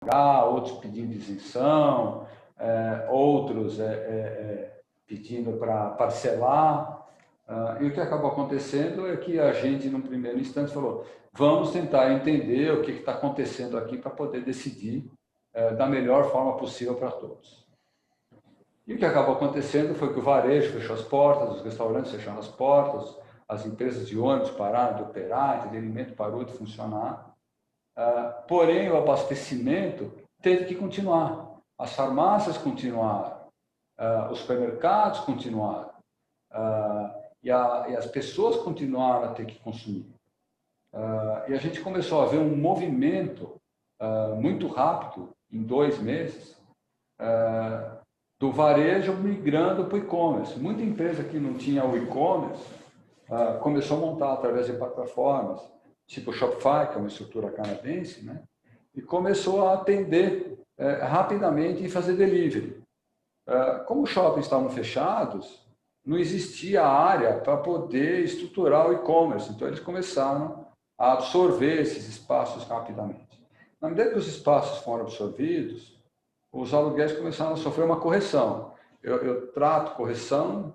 pagar, outros pedindo isenção, outros pedindo para parcelar. E o que acabou acontecendo é que a gente, num primeiro instante, falou: vamos tentar entender o que está acontecendo aqui para poder decidir da melhor forma possível para todos. E o que acabou acontecendo foi que o varejo fechou as portas, os restaurantes fecharam as portas, as empresas de ônibus pararam de operar, entretenimento parou de funcionar. Porém, o abastecimento teve que continuar. As farmácias continuaram, os supermercados continuaram, e as pessoas continuaram a ter que consumir. E a gente começou a ver um movimento muito rápido, em 2 meses, do varejo migrando para o e-commerce. Muita empresa que não tinha o e-commerce começou a montar através de plataformas, tipo o Shopify, que é uma estrutura canadense, né? E começou a atender rapidamente e fazer delivery. Como os shoppings estavam fechados, não existia área para poder estruturar o e-commerce. Então, eles começaram a absorver esses espaços rapidamente. Na medida que os espaços foram absorvidos, os aluguéis começaram a sofrer uma correção. Eu trato correção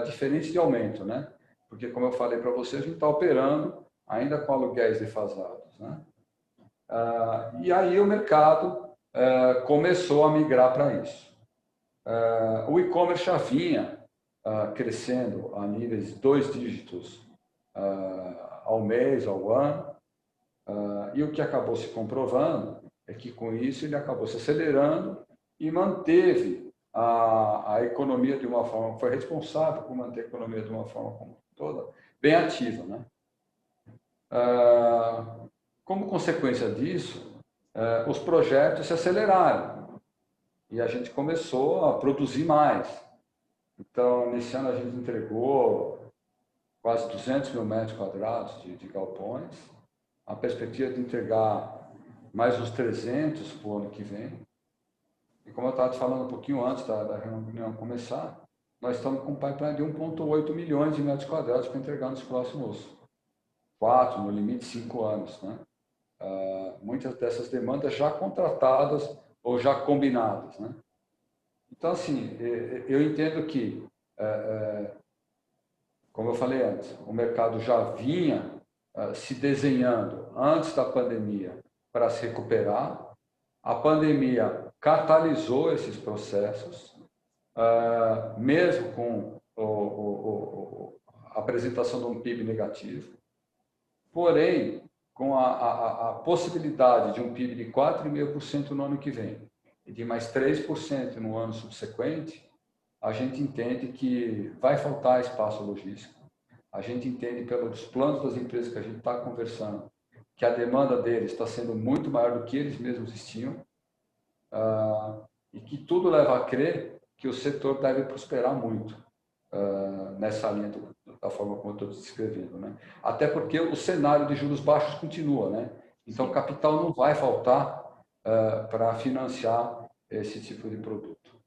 diferente de aumento, né? Porque, como eu falei para você, a gente está operando ainda com aluguéis defasados, né? E aí o mercado começou a migrar para isso. O e-commerce já vinha crescendo a níveis de 2 dígitos ao mês, ao ano, e o que acabou se comprovando é que com isso ele acabou se acelerando e manteve a economia de uma forma, foi responsável por manter a economia de uma forma como toda bem ativa, né? Como consequência disso, os projetos se aceleraram e a gente começou a produzir mais. Então, nesse ano a gente entregou quase 200 mil metros quadrados de galpões, a perspectiva de entregar mais uns 300 para o ano que vem. E como eu estava te falando um pouquinho antes da reunião começar, nós estamos com um pipeline de 1,8 milhões de metros quadrados para entregar nos próximos 4, no limite 5 anos, né? Muitas dessas demandas já contratadas ou já combinadas, né? Então, assim, eu entendo que, como eu falei antes, o mercado já vinha se desenhando antes da pandemia para se recuperar. A pandemia catalisou esses processos, mesmo com a apresentação de um PIB negativo. Porém, com a possibilidade de um PIB de 4,5% no ano que vem e de mais 3% no ano subsequente, a gente entende que vai faltar espaço logístico. A gente entende pelos planos das empresas que a gente está conversando que a demanda deles está sendo muito maior do que eles mesmos estimam, e que tudo leva a crer que o setor deve prosperar muito nessa linha da forma como eu estou descrevendo, né? Até porque o cenário de juros baixos continua, né? Então, capital não vai faltar para financiar esse tipo de produto.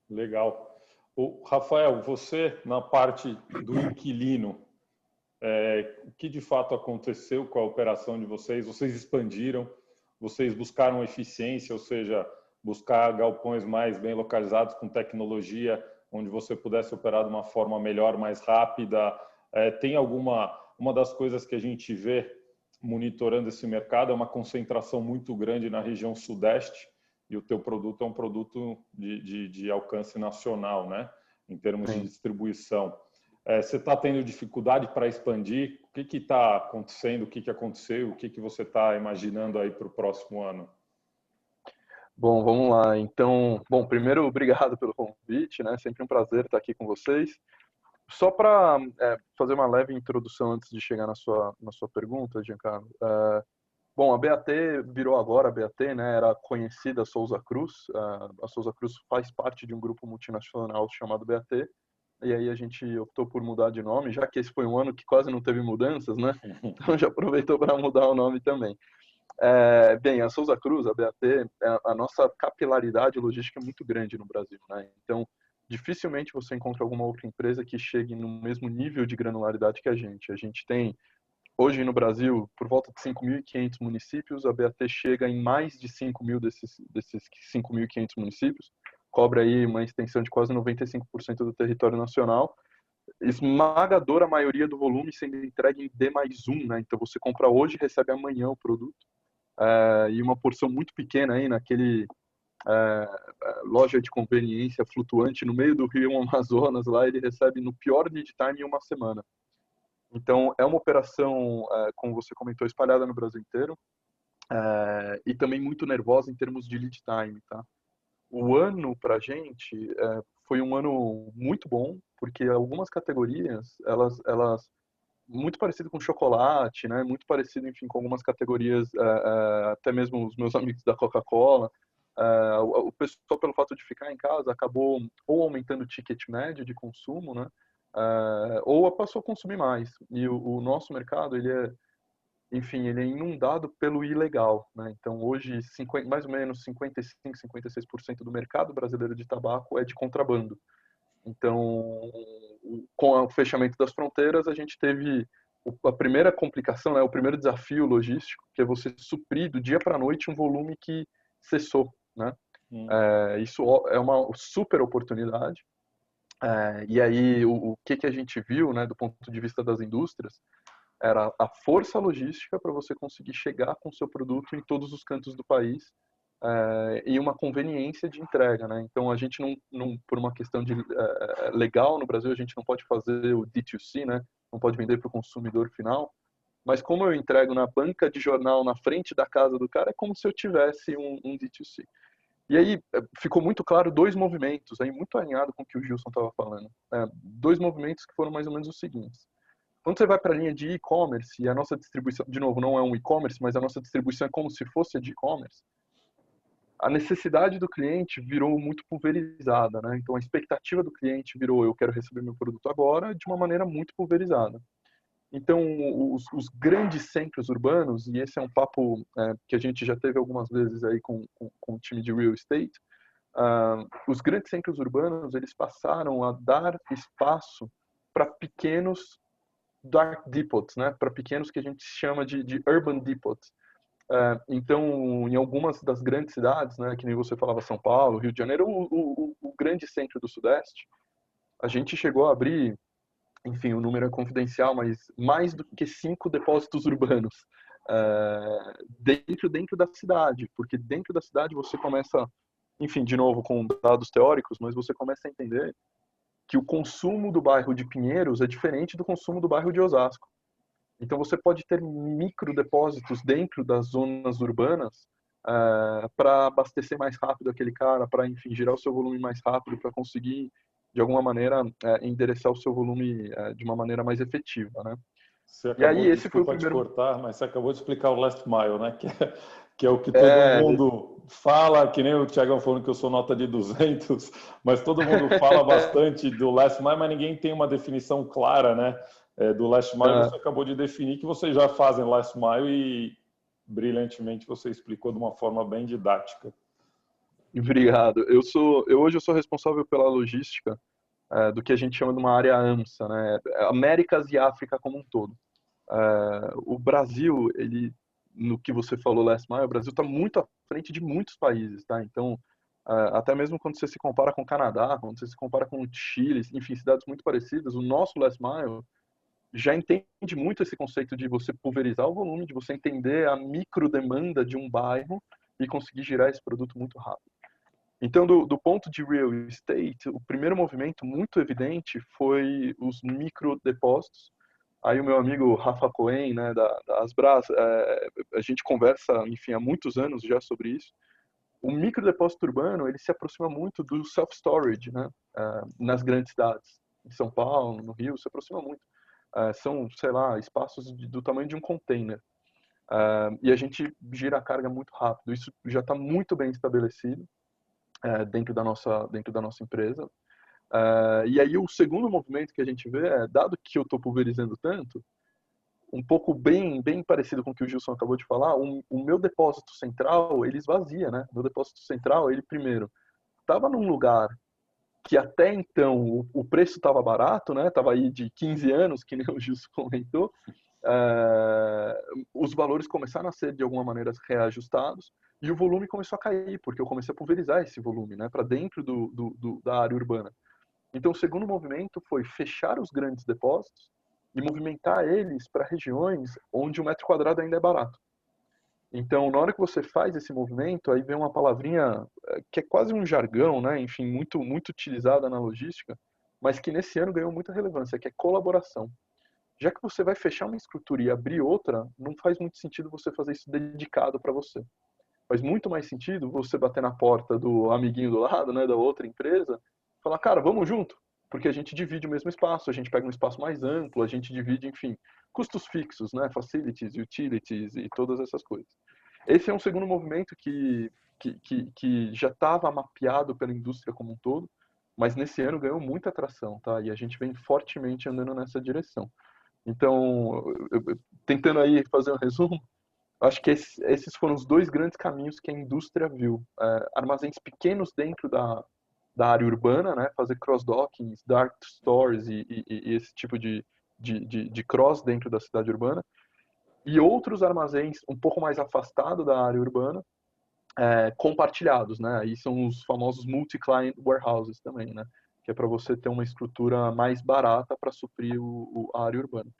Legal. O Rafael, você na parte do inquilino, o que de fato aconteceu com a operação de vocês? Vocês expandiram, vocês buscaram eficiência, ou seja, buscar galpões mais bem localizados com tecnologia, onde você pudesse operar de uma forma melhor, mais rápida. Tem uma das coisas que a gente vê monitorando esse mercado é uma concentração muito grande na região sudeste, e o teu produto é um produto de alcance nacional, né? Em termos de distribuição. Você está tendo dificuldade para expandir? O que está acontecendo? O que aconteceu? O que você está imaginando aí para o próximo ano? Bom, vamos lá. Então, bom, primeiro, obrigado pelo convite, né? Sempre um prazer estar aqui com vocês. Só para fazer uma leve introdução antes de chegar na sua pergunta, Giancarlo. Bom, a BAT virou agora a BAT, né? Era conhecida Souza Cruz. A Souza Cruz faz parte de um grupo multinacional chamado BAT. E aí a gente optou por mudar de nome, já que esse foi um ano que quase não teve mudanças, né? Então já aproveitou para mudar o nome também. Bem, a Souza Cruz, a BAT, a nossa capilaridade logística é muito grande no Brasil, né? Então, dificilmente você encontra alguma outra empresa que chegue no mesmo nível de granularidade que a gente. A gente tem hoje no Brasil, por volta de 5.500 municípios, a BAT chega em mais de 5.000 desses 5.500 municípios, cobre aí uma extensão de quase 95% do território nacional, esmagadora maioria do volume sendo entregue em D+1, né? Então você compra hoje e recebe amanhã o produto, e uma porção muito pequena aí naquele loja de conveniência flutuante no meio do Rio Amazonas, lá ele recebe no pior lead time em uma semana. Então é uma operação, como você comentou, espalhada no Brasil inteiro, e também muito nervosa em termos de lead time, tá? O ano para a gente foi um ano muito bom, porque algumas categorias, elas muito parecido com chocolate, né? Muito parecido, enfim, com algumas categorias, até mesmo os meus amigos da Coca-Cola. O pessoal, pelo fato de ficar em casa, acabou ou aumentando o ticket médio de consumo, né? Ou passou a consumir mais. E o nosso mercado, enfim, ele é inundado pelo ilegal, né? Então, hoje, mais ou menos 55, 56% do mercado brasileiro de tabaco é de contrabando. Então, com o fechamento das fronteiras, a gente teve a primeira complicação, né, o primeiro desafio logístico, que é você suprir do dia para a noite um volume que cessou, né? Isso é uma super oportunidade. E aí, o que a gente viu, né, do ponto de vista das indústrias, era a força logística para você conseguir chegar com o seu produto em todos os cantos do país, e uma conveniência de entrega, né? Então a gente não por uma questão de legal no Brasil, a gente não pode fazer o D2C, né? Não pode vender para o consumidor final. Mas como eu entrego na banca de jornal na frente da casa do cara, é como se eu tivesse um D2C. E aí ficou muito claro dois movimentos, aí muito alinhado com o que o Gilson estava falando. Dois movimentos que foram mais ou menos os seguintes. Quando você vai para a linha de e-commerce, e a nossa distribuição, de novo, não é um e-commerce, mas a nossa distribuição é como se fosse a de e-commerce, a necessidade do cliente virou muito pulverizada, né? Então a expectativa do cliente virou eu quero receber meu produto agora de uma maneira muito pulverizada. Então os grandes centros urbanos, e esse é um papo que a gente já teve algumas vezes aí com o time de real estate, os grandes centros urbanos eles passaram a dar espaço para pequenos dark depots, né? Para pequenos que a gente chama de urban depots. Então, em algumas das grandes cidades, né, que nem você falava, São Paulo, Rio de Janeiro, o grande centro do Sudeste, a gente chegou a abrir, enfim, o número é confidencial, mas mais do que 5 depósitos urbanos dentro da cidade, porque dentro da cidade você começa, enfim, de novo com dados teóricos, mas você começa a entender que o consumo do bairro de Pinheiros é diferente do consumo do bairro de Osasco. Então você pode ter microdepósitos dentro das zonas urbanas para abastecer mais rápido aquele cara, para, enfim, girar o seu volume mais rápido, para conseguir, de alguma maneira, endereçar o seu volume de uma maneira mais efetiva, né? Você E aí acabou, esse foi o desculpa te primeiro... cortar, mas você acabou de explicar o last mile, né? Que é o que todo mundo fala, que nem o Thiagão falando que eu sou nota de 200, mas todo mundo fala bastante do last mile, mas ninguém tem uma definição clara, né? Do last mile, você acabou de definir que vocês já fazem last mile e brilhantemente você explicou de uma forma bem didática. Obrigado. Hoje eu sou responsável pela logística do que a gente chama de uma área AMSA, né? Américas e África como um todo. O Brasil, no que você falou last mile, o Brasil está muito à frente de muitos países, tá? Então, até mesmo quando você se compara com o Canadá, quando você se compara com o Chile, enfim, cidades muito parecidas, o nosso last mile já entende muito esse conceito de você pulverizar o volume, de você entender a micro demanda de um bairro e conseguir girar esse produto muito rápido. Então, do ponto de real estate, o primeiro movimento muito evidente foi os microdepósitos. Aí o meu amigo Rafa Cohen, né, da Asbras, a gente conversa, enfim, há muitos anos já sobre isso. O microdepósito urbano, ele se aproxima muito do self-storage, né, nas grandes cidades. Em São Paulo, no Rio, se aproxima muito. São, sei lá, espaços do tamanho de um container. E a gente gira a carga muito rápido. Isso já está muito bem estabelecido dentro da nossa empresa. E aí o segundo movimento que a gente vê dado que eu estou pulverizando tanto, um pouco bem parecido com o que o Gilson acabou de falar, o meu depósito central, ele esvazia, né? O meu depósito central, ele primeiro estava num lugar que até então o preço estava barato, né? Estava aí de 15 anos, que nem o Gilson comentou, os valores começaram a ser, de alguma maneira, reajustados e o volume começou a cair, porque eu comecei a pulverizar esse volume, né, para dentro da área urbana. Então, o segundo movimento foi fechar os grandes depósitos e movimentar eles para regiões onde o metro quadrado ainda é barato. Então, na hora que você faz esse movimento, aí vem uma palavrinha que é quase um jargão, né? Enfim, muito, muito utilizada na logística, mas que nesse ano ganhou muita relevância, que é colaboração. Já que você vai fechar uma estrutura e abrir outra, não faz muito sentido você fazer isso dedicado para você. Faz muito mais sentido você bater na porta do amiguinho do lado, né, da outra empresa, falar, cara, vamos junto, porque a gente divide o mesmo espaço, a gente pega um espaço mais amplo, a gente divide, enfim, custos fixos, né, facilities, utilities e todas essas coisas. Esse é um segundo movimento que já estava mapeado pela indústria como um todo, mas nesse ano ganhou muita atração, tá? E a gente vem fortemente andando nessa direção. Então, tentando aí fazer um resumo, acho que esses foram os dois grandes caminhos que a indústria viu. Armazéns pequenos dentro da área urbana, né? Fazer cross-dockings, dark stores e esse tipo de cross dentro da cidade urbana. E outros armazéns um pouco mais afastados da área urbana, compartilhados, né? Aí são os famosos multi-client warehouses também, né? Que é para você ter uma estrutura mais barata para suprir a área urbana.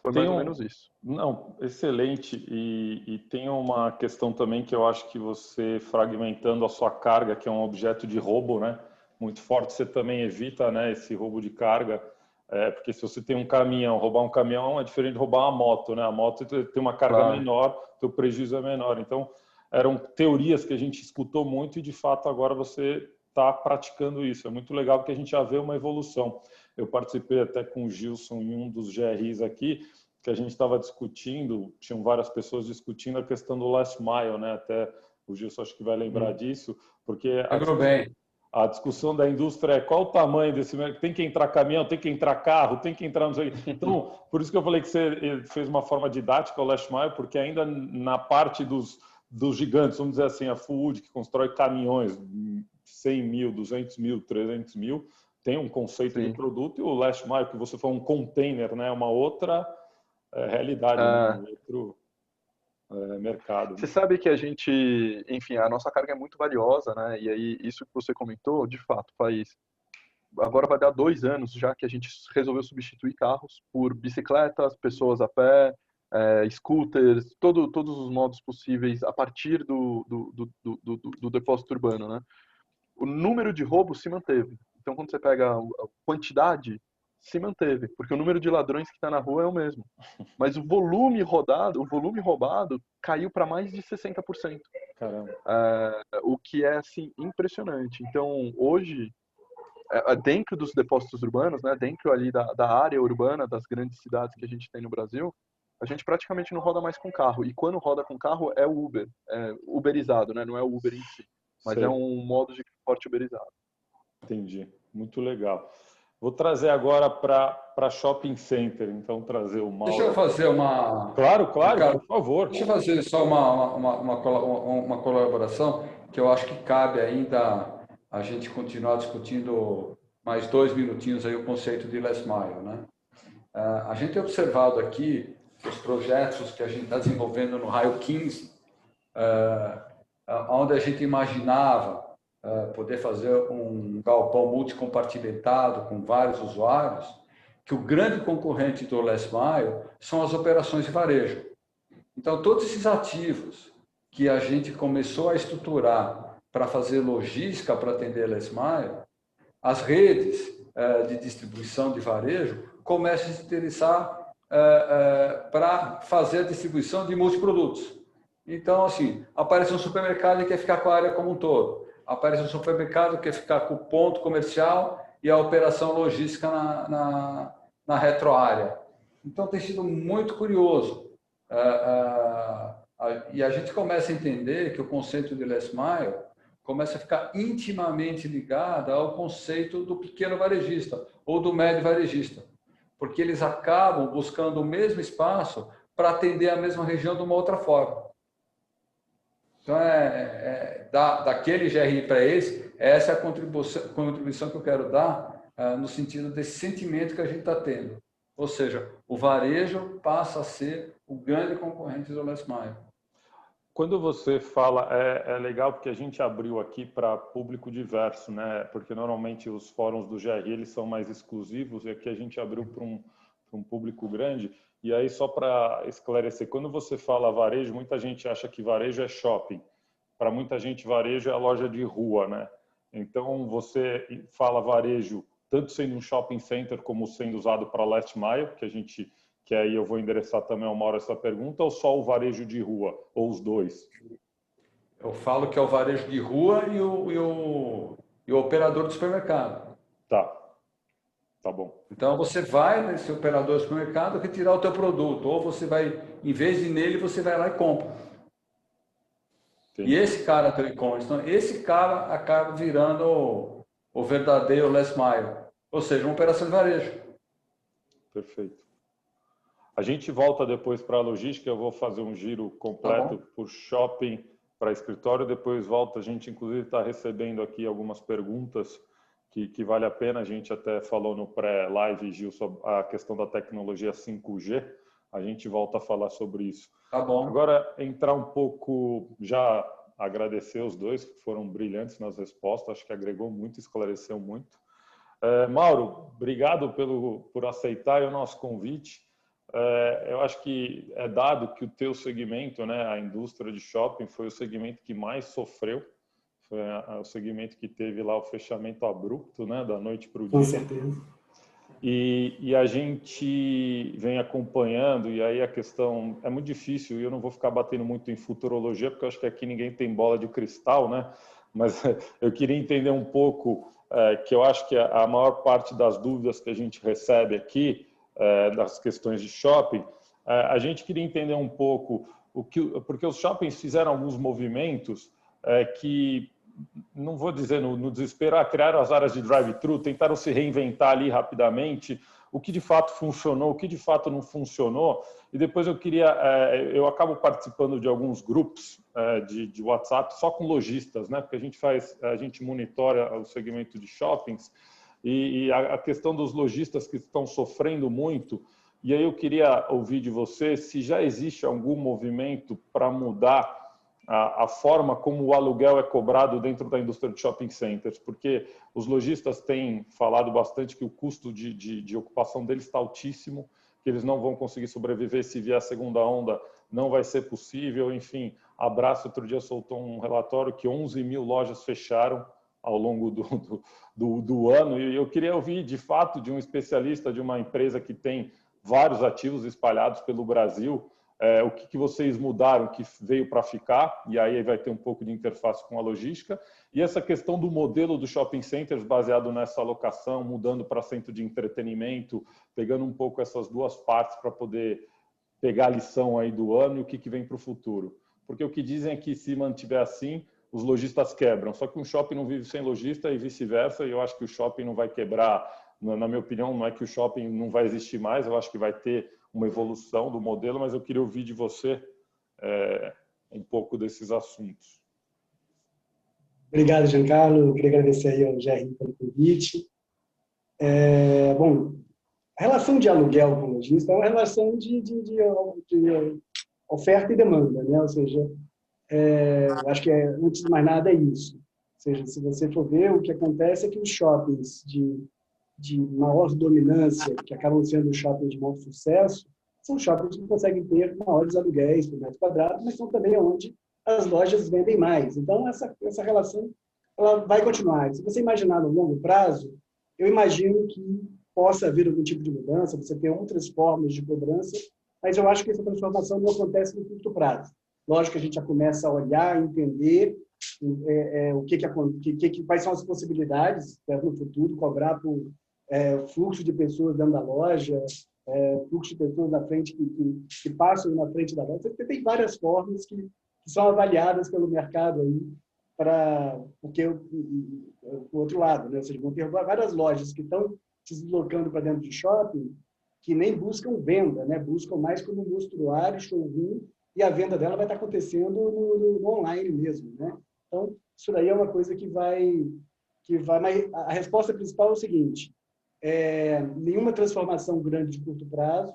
Foi mais ou menos isso. Não, excelente. E tem uma questão também que eu acho que você, fragmentando a sua carga, que é um objeto de roubo, né, muito forte, você também evita, né, esse roubo de carga. Porque se você tem um caminhão, roubar um caminhão é diferente de roubar uma moto, né? A moto tem uma carga menor, o prejuízo é menor. Então, eram teorias que a gente escutou muito e, de fato, agora você está praticando isso. É muito legal porque a gente já vê uma evolução. Eu participei até com o Gilson em um dos GRIs aqui, que a gente estava discutindo, tinham várias pessoas discutindo a questão do last mile, né? Até o Gilson acho que vai lembrar disso, porque a discussão da indústria é qual o tamanho desse mercado. Tem que entrar caminhão, tem que entrar carro, tem que entrar... Então, por isso que eu falei que você fez uma forma didática o last mile, porque ainda na parte dos gigantes, vamos dizer assim, a Food, que constrói caminhões, 100 mil, 200 mil, 300 mil, tem um conceito de produto, e o last mile, que você falou, um container, né? Uma outra realidade, né? Um outro mercado. Você sabe que a gente, enfim, a nossa carga é muito valiosa, né? E aí, isso que você comentou, de fato, agora vai dar 2 anos já que a gente resolveu substituir carros por bicicletas, pessoas a pé, scooters, todos os modos possíveis a partir do depósito urbano, né? O número de roubos se manteve. Então, quando você pega a quantidade, se manteve, porque o número de ladrões que está na rua é o mesmo. Mas o volume roubado caiu para mais de 60%. Caramba. O que é, assim, impressionante. Então, hoje, dentro dos depósitos urbanos, né, dentro ali da área urbana das grandes cidades que a gente tem no Brasil, a gente praticamente não roda mais com carro. E quando roda com carro é o Uber, uberizado, né? Não é o Uber em si, mas é um modo de transporte uberizado. Entendi, muito legal. Vou trazer agora para shopping center, então trazer o Mauro. Deixa eu fazer uma... Claro, Ricardo, por favor. Deixa eu fazer só uma colaboração que eu acho que cabe ainda a gente continuar discutindo mais 2 minutinhos aí o conceito de last mile, né? A gente tem observado aqui os projetos que a gente está desenvolvendo no raio 15, onde a gente imaginava poder fazer um galpão multicompartimentado com vários usuários, que o grande concorrente do last mile são as operações de varejo. Então, todos esses ativos que a gente começou a estruturar para fazer logística para atender last mile, as redes de distribuição de varejo começam a se interessar para fazer a distribuição de multiprodutos. Então, assim, aparece um supermercado que quer ficar com a área como um todo. Aparece um supermercado que quer ficar com o ponto comercial e a operação logística na retroárea. Então, tem sido muito curioso. E a gente começa a entender que o conceito de last mile começa a ficar intimamente ligado ao conceito do pequeno varejista ou do médio varejista, porque eles acabam buscando o mesmo espaço para atender a mesma região de uma outra forma. Então, daquele GRI para esse, essa é a contribuição que eu quero dar no sentido desse sentimento que a gente está tendo. Ou seja, o varejo passa a ser o grande concorrente do last mile. Quando você fala, é legal porque a gente abriu aqui para público diverso, né? Porque normalmente os fóruns do GRI eles são mais exclusivos e aqui a gente abriu para um público grande. E aí, só para esclarecer, quando você fala varejo, muita gente acha que varejo é shopping. Para muita gente, varejo é a loja de rua, né? Então, você fala varejo tanto sendo um shopping center como sendo usado para last mile, que aí eu vou endereçar também ao Mauro essa pergunta, ou só o varejo de rua, ou os dois? Eu falo que é o varejo de rua e o operador do supermercado. Tá bom. Então, você vai nesse operador do supermercado retirar o teu produto, ou você vai, em vez de ir nele, você vai lá e compra. Entendi. E esse cara do e-commerce, então, esse cara acaba virando o verdadeiro last mile, ou seja, uma operação de varejo. Perfeito. A gente volta depois para a logística, eu vou fazer um giro completo por shopping, para escritório, depois volta. A gente, inclusive, está recebendo aqui algumas perguntas que vale a pena. A gente até falou no pré-live, Gil, sobre a questão da tecnologia 5G. A gente volta a falar sobre isso. Tá bom. Agora, entrar um pouco, já agradecer os dois, que foram brilhantes nas respostas, acho que agregou muito, esclareceu muito. Mauro, obrigado por aceitar o nosso convite. Eu acho que é dado que o teu segmento, né, a indústria de shopping, foi o segmento que mais sofreu, foi o segmento que teve lá o fechamento abrupto, né, da noite para o dia. Com certeza. E a gente vem acompanhando, e aí a questão é muito difícil, e eu não vou ficar batendo muito em futurologia, porque eu acho que aqui ninguém tem bola de cristal, né? Mas eu queria entender um pouco, que eu acho que a maior parte das dúvidas que a gente recebe aqui, das questões de shopping, a gente queria entender um pouco, porque os shoppings fizeram alguns movimentos que, não vou dizer no desespero, criaram as áreas de drive-thru, tentaram se reinventar ali rapidamente, o que de fato funcionou, o que de fato não funcionou. E depois eu acabo participando de alguns grupos de WhatsApp só com lojistas, né? Porque a gente monitora o segmento de shoppings e a questão dos lojistas que estão sofrendo muito. E aí eu queria ouvir de você se já existe algum movimento para mudar a forma como o aluguel é cobrado dentro da indústria de shopping centers, porque os lojistas têm falado bastante que o custo de ocupação deles está altíssimo, que eles não vão conseguir sobreviver se vier a segunda onda, não vai ser possível. Enfim, a Brás outro dia soltou um relatório que 11 mil lojas fecharam ao longo do ano, e eu queria ouvir de fato de um especialista de uma empresa que tem vários ativos espalhados pelo Brasil, o que vocês mudaram, que veio para ficar, e aí vai ter um pouco de interface com a logística, e essa questão do modelo do shopping centers baseado nessa alocação, mudando para centro de entretenimento, pegando um pouco essas duas partes para poder pegar a lição aí do ano e o que vem para o futuro. Porque o que dizem é que se mantiver assim, os lojistas quebram, só que um shopping não vive sem lojista e vice-versa, e eu acho que o shopping não vai quebrar, na minha opinião, não é que o shopping não vai existir mais, eu acho que vai ter uma evolução do modelo, mas eu queria ouvir de você um pouco desses assuntos. Obrigado, Giancarlo. Eu queria agradecer aí ao GRI pelo convite. Bom, a relação de aluguel com o lojista é uma relação de oferta e demanda, né? Ou seja, eu acho que antes de mais nada é isso. Ou seja, se você for ver, o que acontece é que os shoppings de maior dominância, que acabam sendo os shoppings de maior sucesso, são shoppings que conseguem ter maiores aluguéis por metro quadrado, mas são também onde as lojas vendem mais. Então, essa relação ela vai continuar. Se você imaginar no longo prazo, eu imagino que possa haver algum tipo de mudança, você tem outras formas de cobrança, mas eu acho que essa transformação não acontece no curto prazo. Lógico que a gente já começa a olhar, entender quais são as possibilidades no futuro, cobrar por fluxo de pessoas dentro da loja, fluxo de pessoas na frente que passam na frente da loja. Você tem várias formas que são avaliadas pelo mercado aí porque o outro lado, né? Ou seja, vão ter várias lojas que estão se deslocando para dentro de shopping que nem buscam venda, né? Buscam mais como mostruário, showroom, e a venda dela vai estar acontecendo no online mesmo, né? Então, isso daí é uma coisa que vai... Mas a resposta principal é o seguinte, nenhuma transformação grande de curto prazo,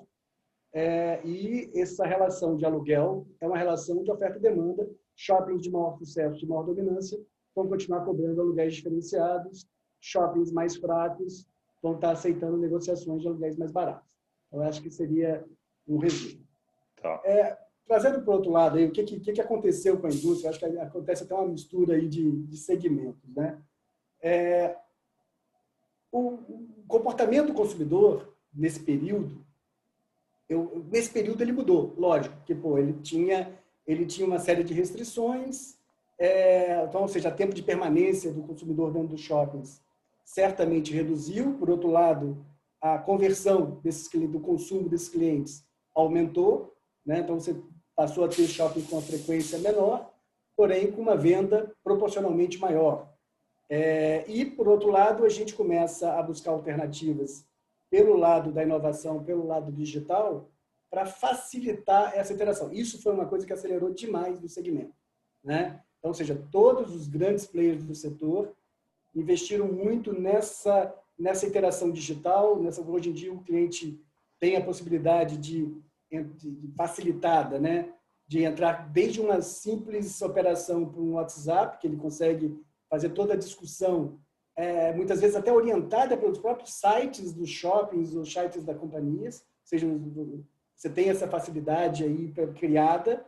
e essa relação de aluguel é uma relação de oferta e demanda. Shoppings de maior sucesso, de maior dominância, vão continuar cobrando aluguéis diferenciados, shoppings mais fracos vão estar aceitando negociações de aluguéis mais baratos. Eu acho que seria um resumo. Tá. Trazendo para o outro lado, aí, o que aconteceu com a indústria? Eu acho que acontece até uma mistura aí de segmentos, né? O comportamento do consumidor, nesse período, ele mudou, lógico, porque ele tinha uma série de restrições, então, ou seja, o tempo de permanência do consumidor dentro dos shoppings certamente reduziu. Por outro lado, a conversão do consumo desses clientes aumentou, né? Então, você passou a ter shopping com uma frequência menor, porém com uma venda proporcionalmente maior. E, por outro lado, a gente começa a buscar alternativas pelo lado da inovação, pelo lado digital, para facilitar essa interação. Isso foi uma coisa que acelerou demais no segmento, né? Então, ou seja, todos os grandes players do setor investiram muito nessa interação digital. Hoje em dia, o cliente tem a possibilidade de facilitada, né? De entrar desde uma simples operação para um WhatsApp, que ele consegue fazer toda a discussão, muitas vezes até orientada pelos próprios sites dos shoppings ou sites da companhias. Ou seja, você tem essa facilidade aí criada.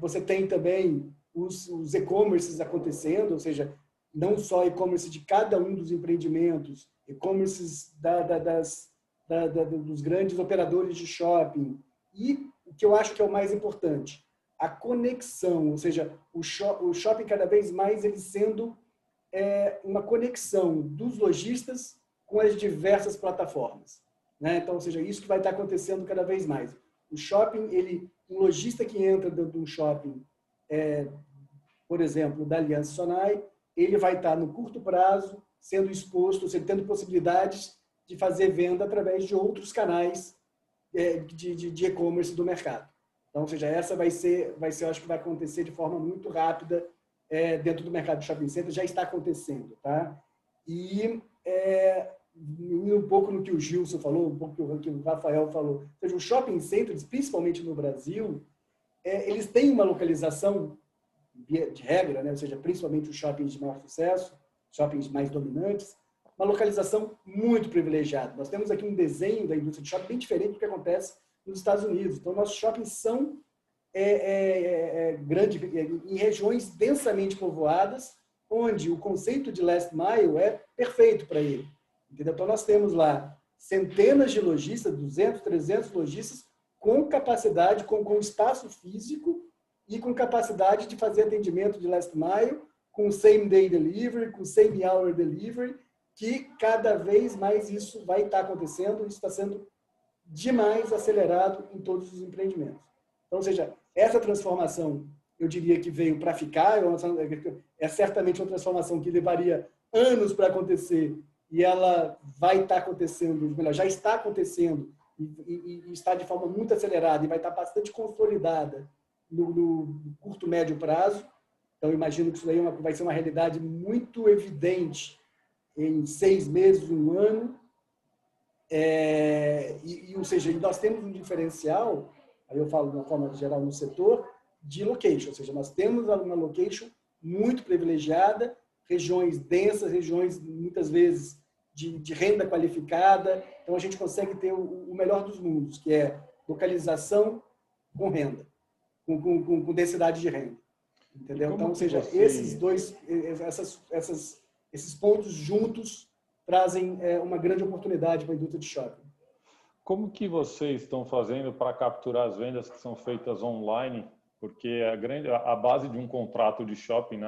Você tem também os e-commerces acontecendo, ou seja, não só e-commerce de cada um dos empreendimentos, e-commerces dos grandes operadores de shopping. E o que eu acho que é o mais importante, a conexão, ou seja, o shopping cada vez mais ele sendo uma conexão dos lojistas com as diversas plataformas, né? Então, ou seja, isso que vai estar acontecendo cada vez mais. O shopping, um lojista que entra dentro de um shopping, por exemplo, da Aliança Sonae, ele vai estar no curto prazo sendo exposto, ou seja, tendo possibilidades de fazer venda através de outros canais de e-commerce do mercado. Então, ou seja, essa vai ser, eu acho que vai acontecer de forma muito rápida dentro do mercado de shopping center, já está acontecendo, tá? E um pouco no que o Gilson falou, um pouco no que o Rafael falou, ou seja, os shopping centers, principalmente no Brasil, eles têm uma localização de regra, né? Ou seja, principalmente os shoppings de maior sucesso, shoppings mais dominantes, uma localização muito privilegiada. Nós temos aqui um desenho da indústria de shopping bem diferente do que acontece nos Estados Unidos. Então, nossos shoppings são em regiões densamente povoadas, onde o conceito de last mile é perfeito para ele. Entendeu? Então, nós temos lá centenas de lojistas, 200, 300 lojistas, com capacidade, com espaço físico e com capacidade de fazer atendimento de last mile, com same day delivery, com same hour delivery, que cada vez mais isso vai estar acontecendo, isso está sendo demais acelerado em todos os empreendimentos. Então, ou seja, essa transformação, eu diria que veio para ficar, é certamente uma transformação que levaria anos para acontecer, e ela vai estar acontecendo, melhor, já está acontecendo, e está de forma muito acelerada, e vai estar bastante consolidada no curto, médio prazo. Então, imagino que isso daí vai ser uma realidade muito evidente em 6 meses, 1 ano. Ou seja, nós temos um diferencial, aí eu falo de uma forma geral no setor, de location. Ou seja, nós temos uma location muito privilegiada, regiões densas, regiões, muitas vezes, de renda qualificada. Então, a gente consegue ter o melhor dos mundos, que é localização com renda, com densidade de renda. Entendeu? Então, ou seja, esses pontos juntos trazem uma grande oportunidade para a indústria de shopping. Como que vocês estão fazendo para capturar as vendas que são feitas online? Porque a base de um contrato de shopping,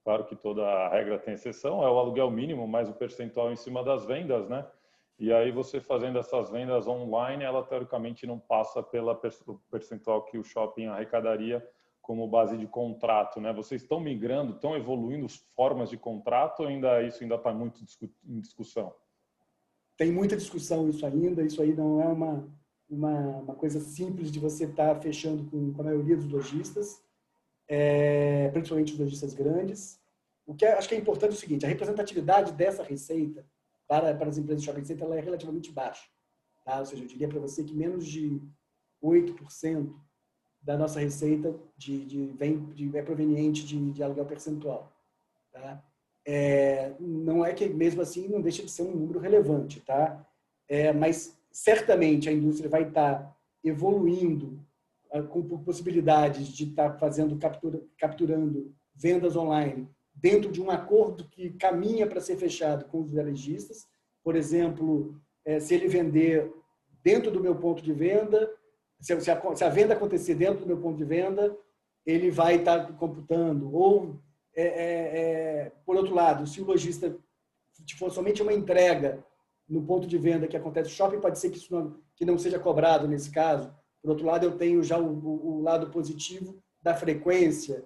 claro que toda regra tem exceção, é o aluguel mínimo mais o percentual em cima das vendas, né? E aí você fazendo essas vendas online, ela teoricamente não passa pelo percentual que o shopping arrecadaria como base de contrato, né? Vocês estão migrando, estão evoluindo formas de contrato ou isso ainda está muito em discussão? Tem muita discussão isso aí não é uma coisa simples de você estar fechando com a maioria dos lojistas, principalmente os lojistas grandes. O que acho que é importante é o seguinte, a representatividade dessa receita para as empresas de shopping center ela é relativamente baixa. Tá? Ou seja, eu diria para você que menos de 8% da nossa receita é proveniente de aluguel percentual. Tá? Não é que, mesmo assim, não deixa de ser um número relevante. Tá? Mas, certamente, a indústria vai estar evoluindo com possibilidades de estar capturando vendas online dentro de um acordo que caminha para ser fechado com os varejistas. Por exemplo, se ele vender dentro do meu ponto de venda, se a venda acontecer dentro do meu ponto de venda, ele vai estar computando. Ou, por outro lado, se o lojista for somente uma entrega no ponto de venda que acontece no shopping, pode ser que isso não seja cobrado nesse caso. Por outro lado, eu tenho já o lado positivo da frequência.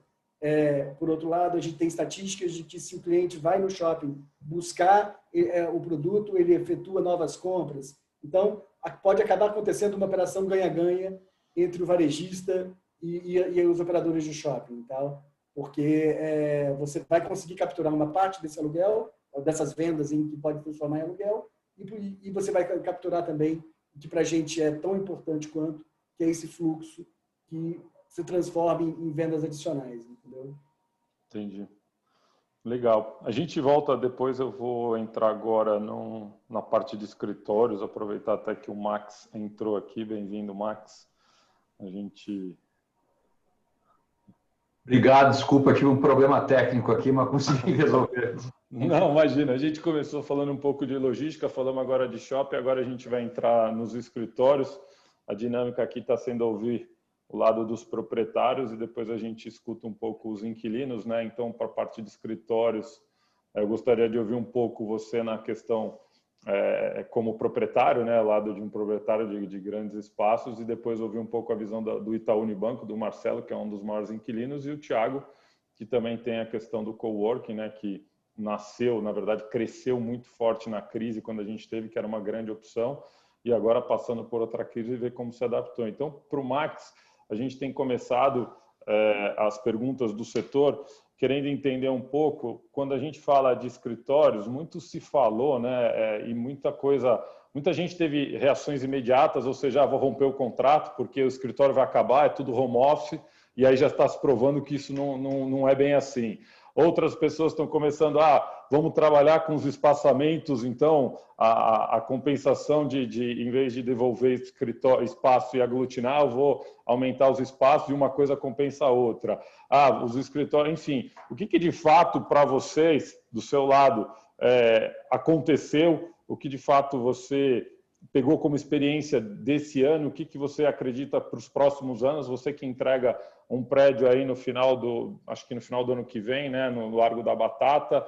Por outro lado, a gente tem estatísticas de que se o cliente vai no shopping buscar o produto, ele efetua novas compras. Então, pode acabar acontecendo uma operação ganha-ganha entre o varejista e os operadores de shopping, tá? Porque você vai conseguir capturar uma parte desse aluguel, dessas vendas em que pode transformar em aluguel, e você vai capturar também o que para a gente é tão importante quanto, que é esse fluxo que se transforma em vendas adicionais, entendeu? Entendi. Legal. A gente volta depois, eu vou entrar agora na parte de escritórios, aproveitar até que o Max entrou aqui. Bem-vindo, Max. Obrigado, desculpa, tive um problema técnico aqui, mas consegui resolver. Não, imagina, a gente começou falando um pouco de logística, falamos agora de shopping, agora a gente vai entrar nos escritórios. A dinâmica aqui está sendo ouvir o lado dos proprietários e depois a gente escuta um pouco os inquilinos, né? Então, para a parte de escritórios, eu gostaria de ouvir um pouco você na questão como proprietário, né? Lado de um proprietário de grandes espaços, e depois ouvir um pouco a visão do Itaú Unibanco, do Marcelo, que é um dos maiores inquilinos, e o Thiago, que também tem a questão do coworking, né? Que nasceu, na verdade, cresceu muito forte na crise quando a gente teve, que era uma grande opção, e agora passando por outra crise e ver como se adaptou. Então, para o Max, a gente tem começado as perguntas do setor, querendo entender um pouco, quando a gente fala de escritórios, muito se falou, né? E muita gente teve reações imediatas, ou seja, vou romper o contrato porque o escritório vai acabar, é tudo home office, e aí já está se provando que isso não é bem assim. Outras pessoas estão começando, vamos trabalhar com os espaçamentos, então a compensação em vez de devolver espaço e aglutinar, eu vou aumentar os espaços e uma coisa compensa a outra. Os escritórios, enfim, o que de fato para vocês, do seu lado, aconteceu, o que de fato você pegou como experiência desse ano, o que você acredita para os próximos anos, você que entrega um prédio aí acho que no final do ano que vem, né, no Largo da Batata,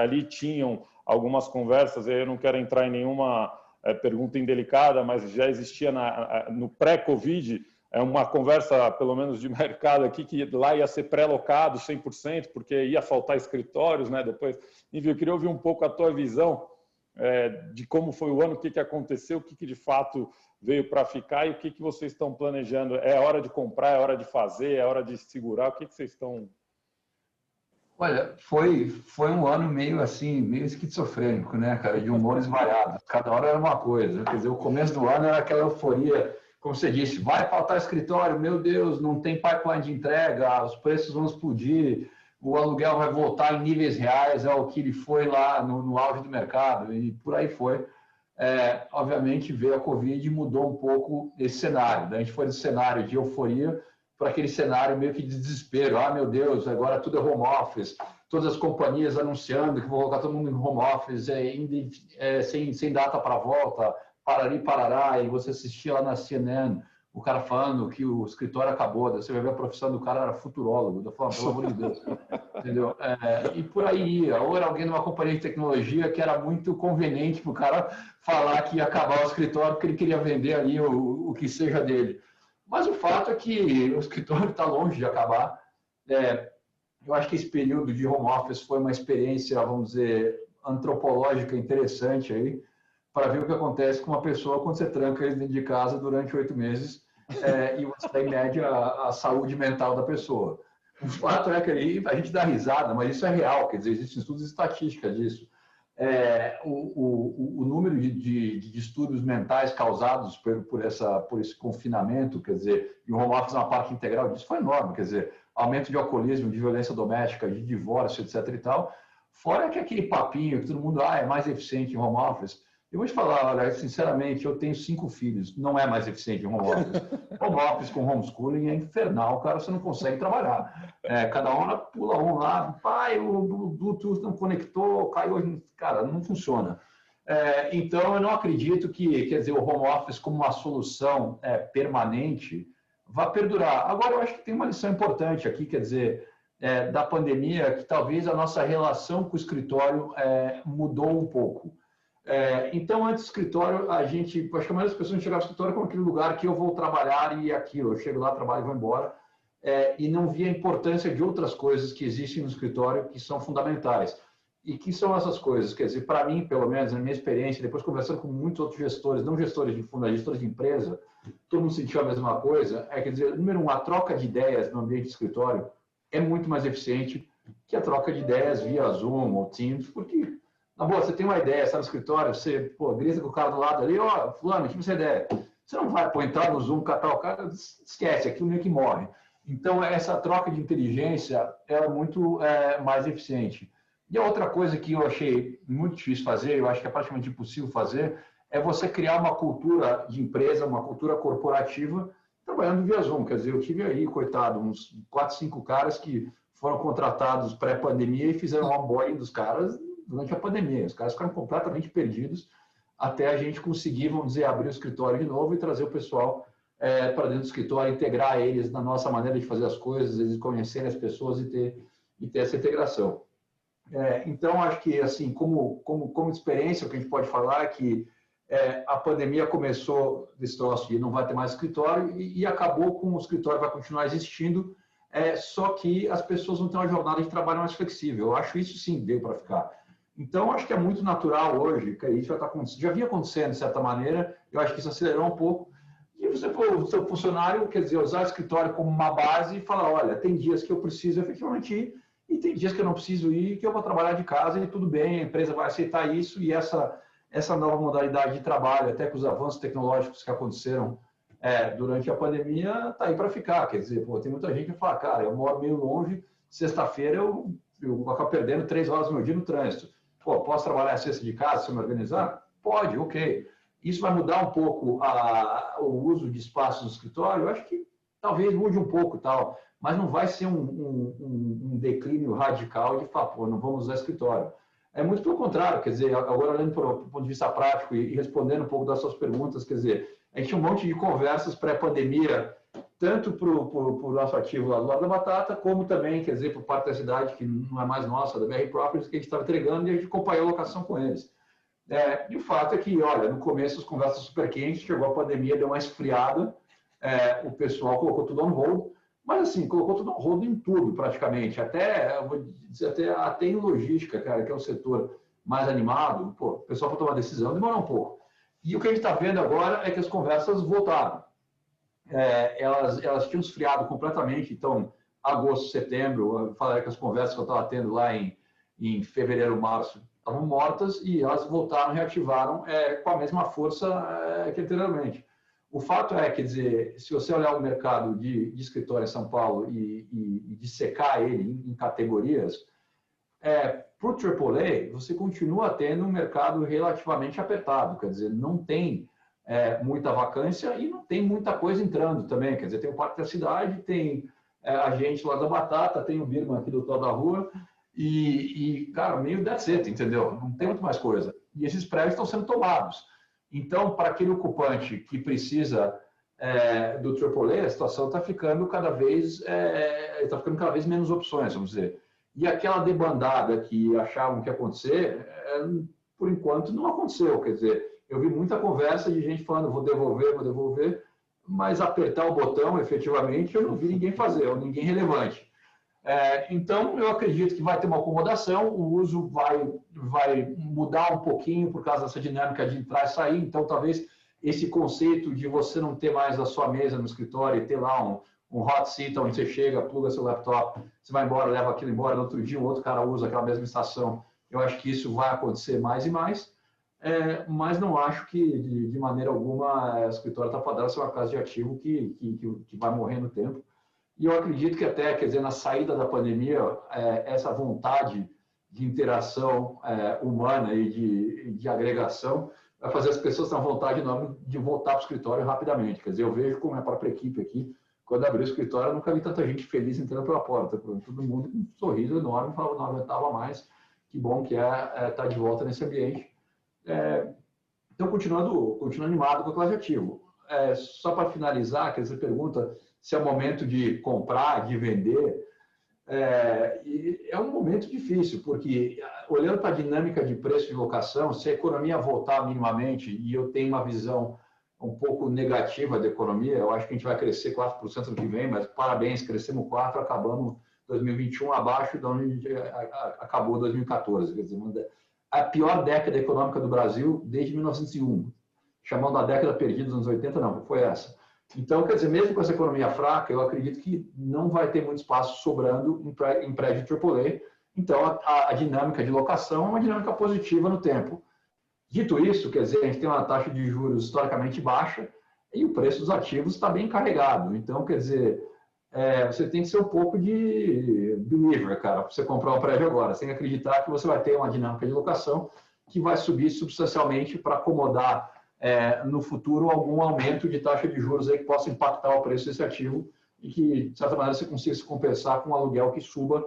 ali tinham algumas conversas, eu não quero entrar em nenhuma pergunta indelicada, mas já existia no pré-Covid uma conversa, pelo menos de mercado aqui, que lá ia ser pré-locado 100%, porque ia faltar escritórios, né, depois. Enfim, eu queria ouvir um pouco a tua visão de como foi o ano, o que aconteceu, o que de fato veio para ficar e o que vocês estão planejando. É hora de comprar, é hora de fazer, é hora de segurar? O que vocês estão... Olha, foi um ano meio assim, meio esquizofrênico, né, cara? De humores variados. Cada hora era uma coisa. Quer dizer, o começo do ano era aquela euforia, como você disse, vai faltar escritório, meu Deus, não tem pipeline de entrega, os preços vão explodir, o aluguel vai voltar em níveis reais ao que ele foi lá no auge do mercado, e por aí foi. Obviamente, veio a Covid e mudou um pouco esse cenário. Daí a gente foi do cenário de euforia para aquele cenário meio que de desespero. Meu Deus, agora tudo é home office. Todas as companhias anunciando que vão colocar todo mundo em home office, sem data para volta, parari, parará, e você assistia lá na CNN, o cara falando que o escritório acabou, você vai ver a profissão do cara era futurólogo, eu falo, pelo amor de Deus, entendeu? E por aí ia, ou era alguém numa companhia de tecnologia que era muito conveniente para o cara falar que ia acabar o escritório porque ele queria vender ali o que seja dele. Mas o fato é que o escritório está longe de acabar. Eu acho que esse período de home office foi uma experiência, vamos dizer, antropológica interessante aí, para ver o que acontece com uma pessoa quando você tranca ele dentro de casa durante 8 meses e você mede a saúde mental da pessoa. O fato é que aí a gente dá risada, mas isso é real, quer dizer, existem estudos estatísticos disso. o número de distúrbios mentais causados por esse confinamento, quer dizer, e o home office é uma parte integral disso, foi enorme, quer dizer, aumento de alcoolismo, de violência doméstica, de divórcio, etc. e tal. Fora que aquele papinho que todo mundo é mais eficiente em home office. Eu vou te falar, olha, sinceramente, eu tenho 5 filhos, não é mais eficiente em home office. Home office com homeschooling é infernal, cara, você não consegue trabalhar. Cada hora pula um lá, pai, o Bluetooth não conectou, caiu, cara, não funciona. Então, eu não acredito que, quer dizer, o home office como uma solução permanente vai perdurar. Agora, eu acho que tem uma lição importante aqui, quer dizer, da pandemia, que talvez a nossa relação com o escritório mudou um pouco. Então, antes do escritório, acho que a maioria das pessoas chegava ao escritório como aquele lugar que eu vou trabalhar e aquilo, eu chego lá, trabalho e vou embora, e não via a importância de outras coisas que existem no escritório que são fundamentais. E que são essas coisas? Quer dizer, para mim, pelo menos, na minha experiência, depois conversando com muitos outros gestores, não gestores de fundo, gestores de empresa, todo mundo sentiu a mesma coisa, quer dizer, número 1, a troca de ideias no ambiente de escritório é muito mais eficiente que a troca de ideias via Zoom ou Teams, porque, na boa, você tem uma ideia, está no escritório, você grita com o cara do lado ali, fulano, tive essa ideia. Você não vai entrar no Zoom, catar o cara, esquece, aquilo meio que morre. Então, essa troca de inteligência é muito mais eficiente. E a outra coisa que eu achei muito difícil fazer, eu acho que é praticamente impossível fazer, é você criar uma cultura de empresa, uma cultura corporativa, trabalhando via Zoom. Quer dizer, eu tive aí, coitado, uns 4, 5 caras que foram contratados pré-pandemia e fizeram o onboarding dos caras durante a pandemia. Os caras ficaram completamente perdidos até a gente conseguir, vamos dizer, abrir o escritório de novo e trazer o pessoal para dentro do escritório, integrar eles na nossa maneira de fazer as coisas, eles conhecerem as pessoas e ter essa integração. Então, acho que, assim, como experiência, o que a gente pode falar é que a pandemia começou desse troço de não vai ter mais escritório e acabou com o escritório, vai continuar existindo, só que as pessoas vão ter uma jornada de trabalho mais flexível. Eu acho isso, sim, veio para ficar. Então, acho que é muito natural hoje, que isso já vinha acontecendo, de certa maneira, eu acho que isso acelerou um pouco, e você, o seu funcionário, quer dizer, usar o escritório como uma base e falar, olha, tem dias que eu preciso efetivamente ir, e tem dias que eu não preciso ir, que eu vou trabalhar de casa e tudo bem, a empresa vai aceitar isso, e essa nova modalidade de trabalho, até com os avanços tecnológicos que aconteceram durante a pandemia, está aí para ficar. Quer dizer, tem muita gente que fala, cara, eu moro meio longe, sexta-feira eu acabo perdendo 3 horas do meu dia no trânsito. Posso trabalhar a sexta de casa se eu me organizar? Pode, ok. Isso vai mudar um pouco o uso de espaços no escritório? Eu acho que talvez mude um pouco, tal, mas não vai ser um declínio radical de falar, não vamos usar escritório. É muito pelo contrário, quer dizer, agora olhando do ponto de vista prático e respondendo um pouco das suas perguntas, quer dizer, a gente tinha um monte de conversas pré-pandemia, tanto para o nosso ativo lá do lado da Batata, como também, quer dizer, por parte da cidade, que não é mais nossa, da BR Properties, que a gente estava entregando e a gente acompanhou a locação com eles. E o fato é que, olha, no começo as conversas super quentes, chegou a pandemia, deu uma esfriada, o pessoal colocou tudo on hold, mas assim, colocou tudo on hold em tudo, praticamente, eu vou dizer, até em logística, cara, que é o setor mais animado, o pessoal para tomar decisão demorou um pouco. E o que a gente está vendo agora é que as conversas voltaram. Elas tinham esfriado completamente, então, agosto, setembro, eu falei que as conversas que eu estava tendo lá em fevereiro, março, estavam mortas e elas voltaram, reativaram com a mesma força que anteriormente. O fato quer dizer, se você olhar o mercado de escritório em São Paulo e dissecar ele em categorias, para o AAA, você continua tendo um mercado relativamente apertado, quer dizer, não tem muita vacância e não tem muita coisa entrando também, quer dizer, tem o Parque da Cidade, tem a gente lá da Batata, tem o Birman aqui do outro lado da rua, cara, meio that's it, entendeu? Não tem muito mais coisa. E esses prédios estão sendo tomados. Então, para aquele ocupante que precisa do AAA, a situação está ficando cada vez menos opções, vamos dizer. E aquela debandada que achavam que ia acontecer, por enquanto não aconteceu. Quer dizer, eu vi muita conversa de gente falando vou devolver, mas apertar o botão, efetivamente, eu não vi ninguém fazer, ou ninguém relevante. Então, eu acredito que vai ter uma acomodação, o uso vai mudar um pouquinho por causa dessa dinâmica de entrar e sair, então talvez esse conceito de você não ter mais a sua mesa no escritório e ter lá um hot seat onde você chega, pluga seu laptop, você vai embora, leva aquilo embora, no outro dia um outro cara usa aquela mesma estação Eu acho que isso vai acontecer mais e mais, mas não acho que, de maneira alguma, o escritório está fadado a ser uma classe de ativo que vai morrer no tempo. E eu acredito que até, quer dizer, na saída da pandemia, essa vontade de interação humana e de agregação vai fazer as pessoas terem vontade enorme de voltar para o escritório rapidamente. Quer dizer, eu vejo como é a própria equipe aqui, quando abriu o escritório, eu nunca vi tanta gente feliz entrando pela porta. Todo mundo com um sorriso enorme, falava, não aguentava mais, que bom que estar de volta nesse ambiente. Então, continuando animado com a classe de ativo. Só para finalizar, quer dizer, pergunta se é o momento de comprar, de vender. É um momento difícil, porque olhando para a dinâmica de preço de locação, se a economia voltar minimamente, e eu tenho uma visão um pouco negativa da economia, eu acho que a gente vai crescer 4% no que vem, mas parabéns, crescemos 4%, acabamos 2021 abaixo de onde acabou 2014. Quer dizer, a pior década econômica do Brasil desde 1901. Chamando a década perdida dos anos 80, não, foi essa. Então, quer dizer, mesmo com essa economia fraca, eu acredito que não vai ter muito espaço sobrando em prédio AAA. Então, a dinâmica de locação é uma dinâmica positiva no tempo. Dito isso, quer dizer, a gente tem uma taxa de juros historicamente baixa e o preço dos ativos está bem carregado. Então, quer dizer, você tem que ser um pouco de believer, cara, para você comprar um prédio agora. Você tem que acreditar que você vai ter uma dinâmica de locação que vai subir substancialmente para acomodar no futuro algum aumento de taxa de juros aí que possa impactar o preço desse ativo e que, de certa maneira, você consiga se compensar com um aluguel que suba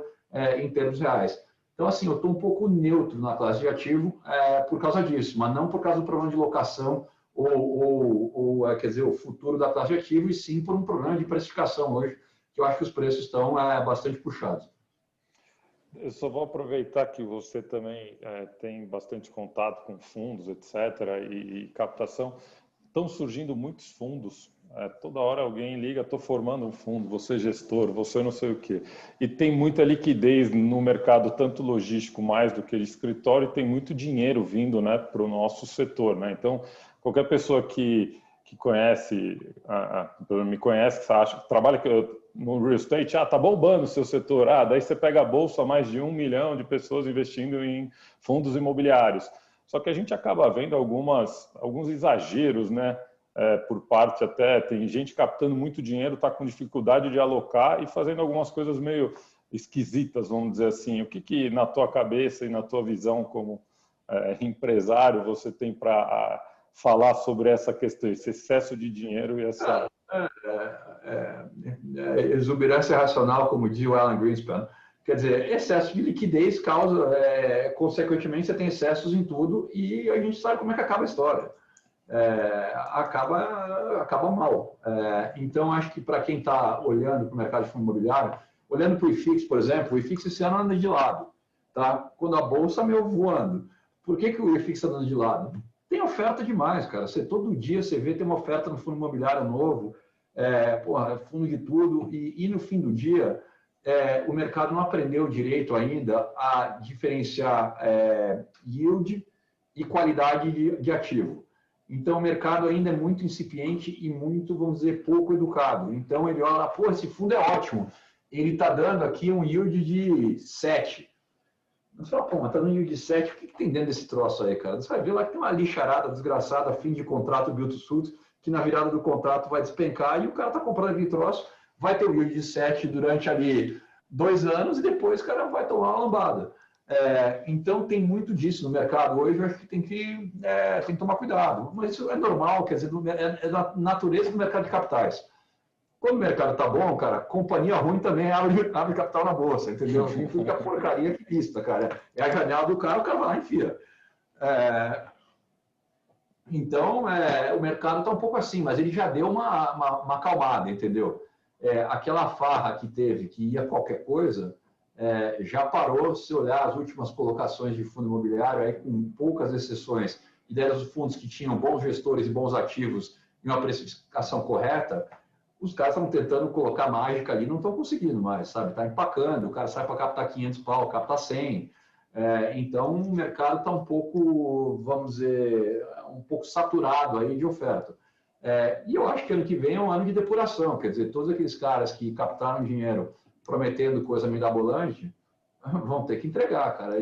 em termos reais. Então, assim, eu estou um pouco neutro na classe de ativo por causa disso, mas não por causa do problema de locação quer dizer, o futuro da classe de ativo, e sim por um problema de precificação hoje, que eu acho que os preços estão bastante puxados. Eu só vou aproveitar que você também tem bastante contato com fundos, etc., e captação. Estão surgindo muitos fundos. Toda hora alguém liga, estou formando um fundo, você gestor, você não sei o quê. E tem muita liquidez no mercado, tanto logístico mais do que de escritório, e tem muito dinheiro vindo, né, para o nosso setor. Né? Então, qualquer pessoa que conhece, me conhece, que acha que trabalha no real estate, tá bombando o seu setor, daí você pega a bolsa, mais de 1 milhão de pessoas investindo em fundos imobiliários. Só que a gente acaba vendo alguns exageros, né? Por parte até, tem gente captando muito dinheiro, está com dificuldade de alocar e fazendo algumas coisas meio esquisitas, vamos dizer assim. O que na tua cabeça e na tua visão como empresário você tem para falar sobre essa questão, esse excesso de dinheiro e essa... Exuberância racional, como diz o Alan Greenspan. Quer dizer, excesso de liquidez causa, consequentemente, você tem excessos em tudo e a gente sabe como é que acaba a história. Acaba mal. Então, acho que para quem está olhando para o mercado de fundo imobiliário, olhando para o IFIX, por exemplo, o IFIX esse ano anda de lado. Tá? Quando a bolsa meio voando. Por que o IFIX está dando de lado? Tem oferta demais, cara. Todo dia você vê, tem uma oferta no fundo imobiliário novo, fundo de tudo, e no fim do dia, o mercado não aprendeu direito ainda a diferenciar yield e qualidade de ativo. Então, o mercado ainda é muito incipiente e muito, vamos dizer, pouco educado. Então, ele olha, esse fundo é ótimo, ele está dando aqui um yield de 7. Você fala, mas está no yield de 7, o que tem dentro desse troço aí, cara? Você vai ver lá que tem uma lixarada desgraçada, fim de contrato build to suit, que na virada do contrato vai despencar e o cara está comprando aquele troço, vai ter o yield de 7 durante ali 2 anos e depois o cara vai tomar uma lambada. Então, tem muito disso no mercado hoje, eu acho que tem que tomar cuidado. Mas isso é normal, quer dizer, é da natureza do mercado de capitais. Quando o mercado está bom, cara, companhia ruim também abre capital na bolsa, entendeu? Tem tudo que a porcaria que lista, cara. É a janela do cara, o cara vai lá e enfia. Então, o mercado está um pouco assim, mas ele já deu uma acalmada, entendeu? Aquela farra que teve, que ia qualquer coisa, já parou. Se olhar as últimas colocações de fundo imobiliário, aí, com poucas exceções, e deram os fundos que tinham bons gestores e bons ativos e uma precificação correta, os caras estão tentando colocar mágica ali, não estão conseguindo mais, sabe? Está empacando, o cara sai para captar 500 pau, capta 100. Então, o mercado está um pouco, vamos dizer, um pouco saturado aí de oferta. E eu acho que ano que vem é um ano de depuração, quer dizer, todos aqueles caras que captaram dinheiro prometendo coisa mirabolante, vão ter que entregar, cara.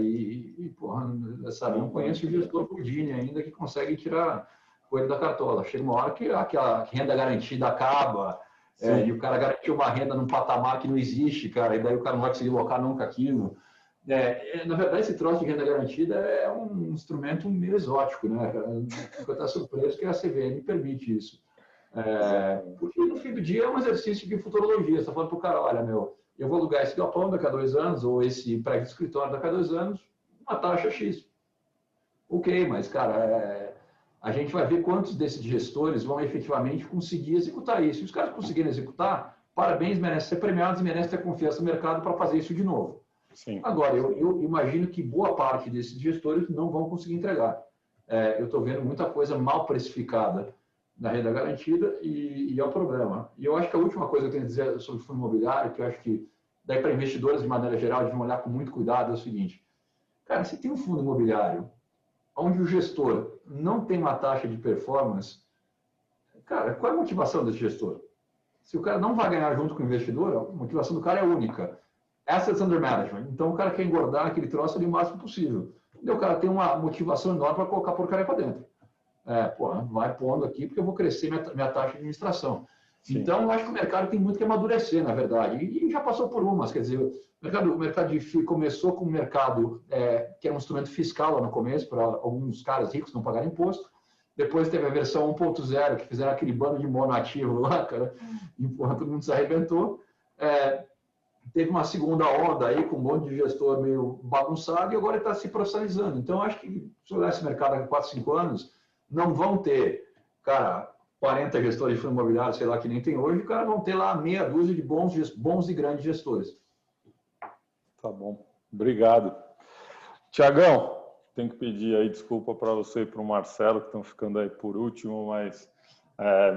Porra, sabe, não conheço o gestor Houdini ainda que consegue tirar coelho da cartola. Chega uma hora que a renda garantida acaba, e o cara garantiu uma renda num patamar que não existe, cara, e daí o cara não vai conseguir locar nunca aquilo. Na verdade, esse troço de renda garantida é um instrumento meio exótico, né? Eu estou surpreso que a CVM permite isso. Porque no fim do dia é um exercício de futurologia. Você está falando para o cara, olha, eu vou alugar esse galpão daqui a 2 anos, ou esse prédio de escritório daqui a 2 anos, uma taxa X. Ok, mas, cara, a gente vai ver quantos desses gestores vão efetivamente conseguir executar isso. Se os caras conseguirem executar, parabéns, merecem ser premiados e merecem ter confiança no mercado para fazer isso de novo. Sim. Agora, eu imagino que boa parte desses gestores não vão conseguir entregar. Eu estou vendo muita coisa mal precificada na renda garantida e é o problema. E eu acho que a última coisa que eu tenho a dizer sobre fundo imobiliário, que eu acho que daí para investidores de maneira geral devem olhar com muito cuidado, é o seguinte. Cara, se tem um fundo imobiliário onde o gestor não tem uma taxa de performance, cara, qual é a motivação desse gestor? Se o cara não vai ganhar junto com o investidor, a motivação do cara é única. Assets under management. Então, o cara quer engordar aquele troço ali o máximo possível. E o cara tem uma motivação enorme para colocar porcaria para dentro. Vai pondo aqui porque eu vou crescer minha taxa de administração. Sim. Então, eu acho que o mercado tem muito que amadurecer, na verdade. E já passou por umas. Quer dizer, o mercado de FII começou com um mercado que era um instrumento fiscal lá no começo, para alguns caras ricos não pagarem imposto. Depois teve a versão 1.0, que fizeram aquele bando de monoativo lá, cara. E, porra, todo mundo se arrebentou. Teve uma segunda onda aí com um monte de gestor meio bagunçado e agora está se profissionalizando. Então, acho que se olhar esse mercado daqui a 4, 5 anos, não vão ter, cara, 40 gestores de fundo imobiliário, sei lá, que nem tem hoje, o cara vão ter lá meia dúzia de bons e grandes gestores. Tá bom. Obrigado. Tiagão, tenho que pedir aí desculpa para você e para o Marcelo, que estão ficando aí por último, mas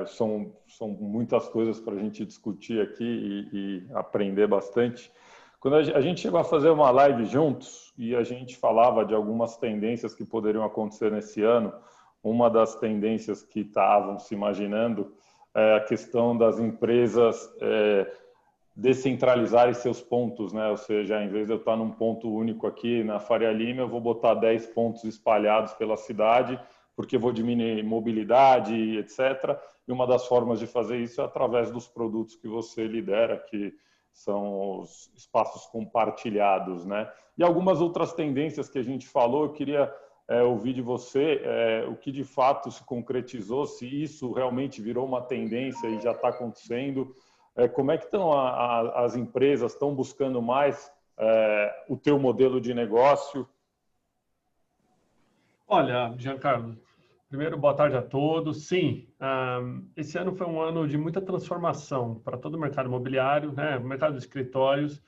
são muitas coisas para a gente discutir aqui e aprender bastante. Quando a gente chegou a fazer uma live juntos e a gente falava de algumas tendências que poderiam acontecer nesse ano, uma das tendências que estavam se imaginando é a questão das empresas descentralizarem seus pontos, né? Ou seja, em vez de eu estar num ponto único aqui na Faria Lima, eu vou botar 10 pontos espalhados pela cidade, porque vou diminuir mobilidade, etc. E uma das formas de fazer isso é através dos produtos que você lidera, que são os espaços compartilhados, né? E algumas outras tendências que a gente falou, eu queria ouvir de você o que de fato se concretizou, se isso realmente virou uma tendência e já está acontecendo. Como é que estão as empresas, estão buscando mais o teu modelo de negócio? Olha, Giancarlo, primeiro, boa tarde a todos. Sim, esse ano foi um ano de muita transformação para todo o mercado imobiliário, né, o mercado de escritórios,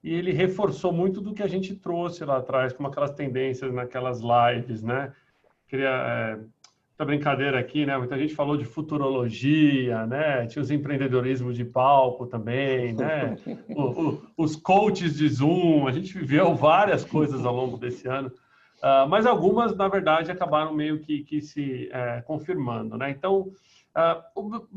e ele reforçou muito do que a gente trouxe lá atrás, como aquelas tendências naquelas lives, né? Queria muita brincadeira aqui, né? Muita gente falou de futurologia, né? Tinha os empreendedorismo de palco também, né? Os coaches de Zoom, a gente viveu várias coisas ao longo desse ano. Mas algumas, na verdade, acabaram meio que se confirmando, né? Então,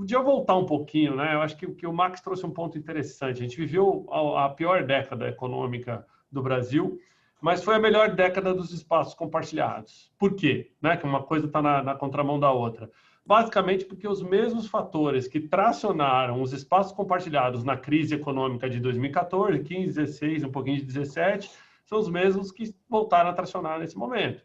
de eu voltar um pouquinho, né? Eu acho que o Max trouxe um ponto interessante. A gente viveu a pior década econômica do Brasil, mas foi a melhor década dos espaços compartilhados. Por quê? Né? Que uma coisa está na contramão da outra. Basicamente porque os mesmos fatores que tracionaram os espaços compartilhados na crise econômica de 2014, 15, 16, um pouquinho de 17... são os mesmos que voltaram a tracionar nesse momento.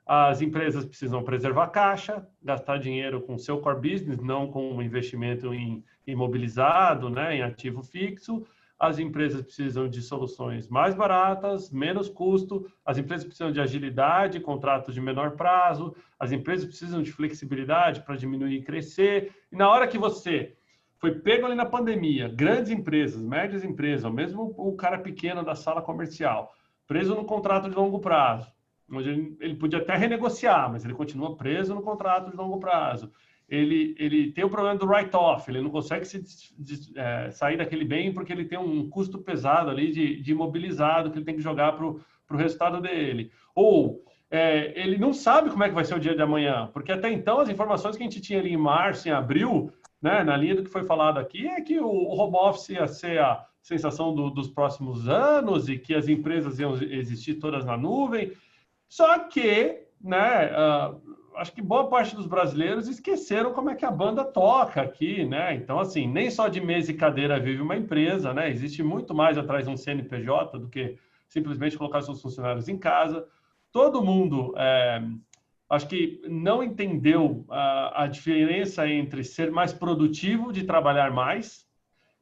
As empresas precisam preservar caixa, gastar dinheiro com seu core business, não com um investimento em imobilizado, né, em ativo fixo. As empresas precisam de soluções mais baratas, menos custo. As empresas precisam de agilidade, contratos de menor prazo. As empresas precisam de flexibilidade para diminuir e crescer. E na hora que você foi pego ali na pandemia, grandes empresas, médias empresas, ou mesmo o cara pequeno da sala comercial, preso no contrato de longo prazo, onde ele podia até renegociar, mas ele continua preso no contrato de longo prazo. Ele tem o problema do write-off, ele não consegue sair daquele bem porque ele tem um custo pesado ali de imobilizado que ele tem que jogar para o resultado dele. Ou ele não sabe como é que vai ser o dia de amanhã, porque até então as informações que a gente tinha ali em março, em abril, né, na linha do que foi falado aqui, é que o home office ia ser a sensação dos próximos anos e que as empresas iam existir todas na nuvem. Só que, né, acho que boa parte dos brasileiros esqueceram como é que a banda toca aqui, né? Então, assim, nem só de mesa e cadeira vive uma empresa, né? Existe muito mais atrás de um CNPJ do que simplesmente colocar seus funcionários em casa. Todo mundo, acho que não entendeu a diferença entre ser mais produtivo, de trabalhar mais,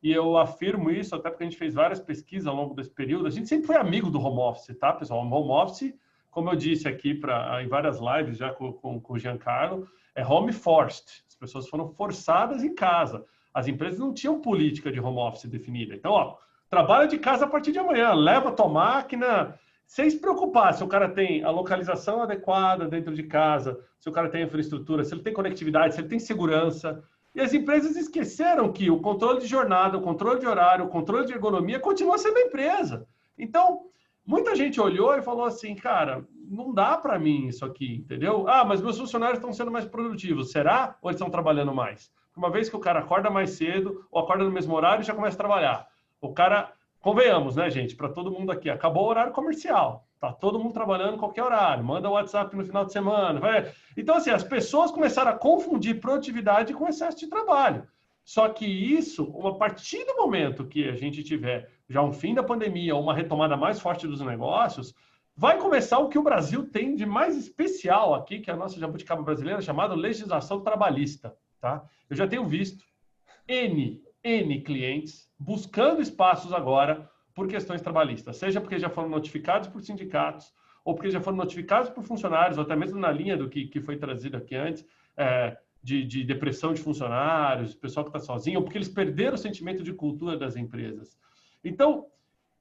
e eu afirmo isso até porque a gente fez várias pesquisas ao longo desse período. A gente sempre foi amigo do home office, tá, pessoal? O home office, como eu disse aqui em várias lives já com o Giancarlo, é home forced. As pessoas foram forçadas em casa. As empresas não tinham política de home office definida. Então, ó, trabalha de casa a partir de amanhã, leva a tua máquina, sem se preocupar se o cara tem a localização adequada dentro de casa, se o cara tem infraestrutura, se ele tem conectividade, se ele tem segurança. E as empresas esqueceram que o controle de jornada, o controle de horário, o controle de ergonomia continua sendo a empresa. Então, muita gente olhou e falou assim, cara, não dá para mim isso aqui, entendeu? Ah, mas meus funcionários estão sendo mais produtivos. Será? Ou eles estão trabalhando mais? Uma vez que o cara acorda mais cedo, ou acorda no mesmo horário e já começa a trabalhar. O cara, convenhamos, né, gente? Para todo mundo aqui, acabou o horário comercial. Tá todo mundo trabalhando em qualquer horário. Manda o WhatsApp no final de semana. Então, assim, as pessoas começaram a confundir produtividade com excesso de trabalho. Só que isso, a partir do momento que a gente tiver já um fim da pandemia, uma retomada mais forte dos negócios, vai começar o que o Brasil tem de mais especial aqui, que é a nossa jabuticaba brasileira, chamada legislação trabalhista. Tá? Eu já tenho visto N clientes buscando espaços agora por questões trabalhistas, seja porque já foram notificados por sindicatos, ou porque já foram notificados por funcionários, ou até mesmo na linha do que foi trazido aqui antes, de depressão de funcionários, pessoal que está sozinho, ou porque eles perderam o sentimento de cultura das empresas. Então,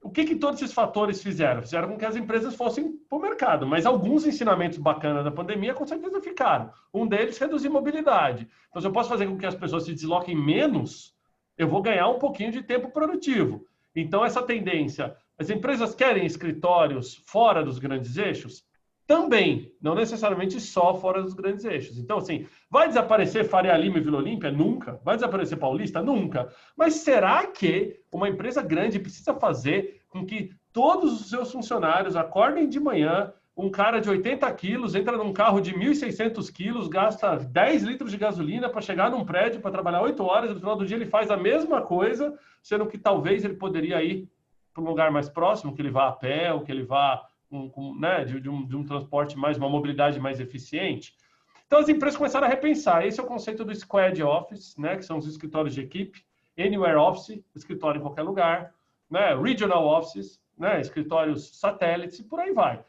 o que todos esses fatores fizeram? Fizeram com que as empresas fossem para o mercado, mas alguns ensinamentos bacanas da pandemia com certeza ficaram. Um deles, reduzir mobilidade. Então, se eu posso fazer com que as pessoas se desloquem menos, eu vou ganhar um pouquinho de tempo produtivo. Então, essa tendência, as empresas querem escritórios fora dos grandes eixos? Também, não necessariamente só fora dos grandes eixos. Então, assim, vai desaparecer Faria Lima e Vila Olímpia? Nunca. Vai desaparecer Paulista? Nunca. Mas será que uma empresa grande precisa fazer com que todos os seus funcionários acordem de manhã, um cara de 80 quilos entra num carro de 1.600 quilos, gasta 10 litros de gasolina para chegar num prédio para trabalhar 8 horas, e no final do dia ele faz a mesma coisa, sendo que talvez ele poderia ir para um lugar mais próximo, que ele vá a pé, ou que ele vá né, de um transporte uma mobilidade mais eficiente. Então, as empresas começaram a repensar. Esse é o conceito do Squad Office, né, que são os escritórios de equipe, Anywhere Office, escritório em qualquer lugar, né, Regional Offices, né, escritórios satélites, e por aí vai.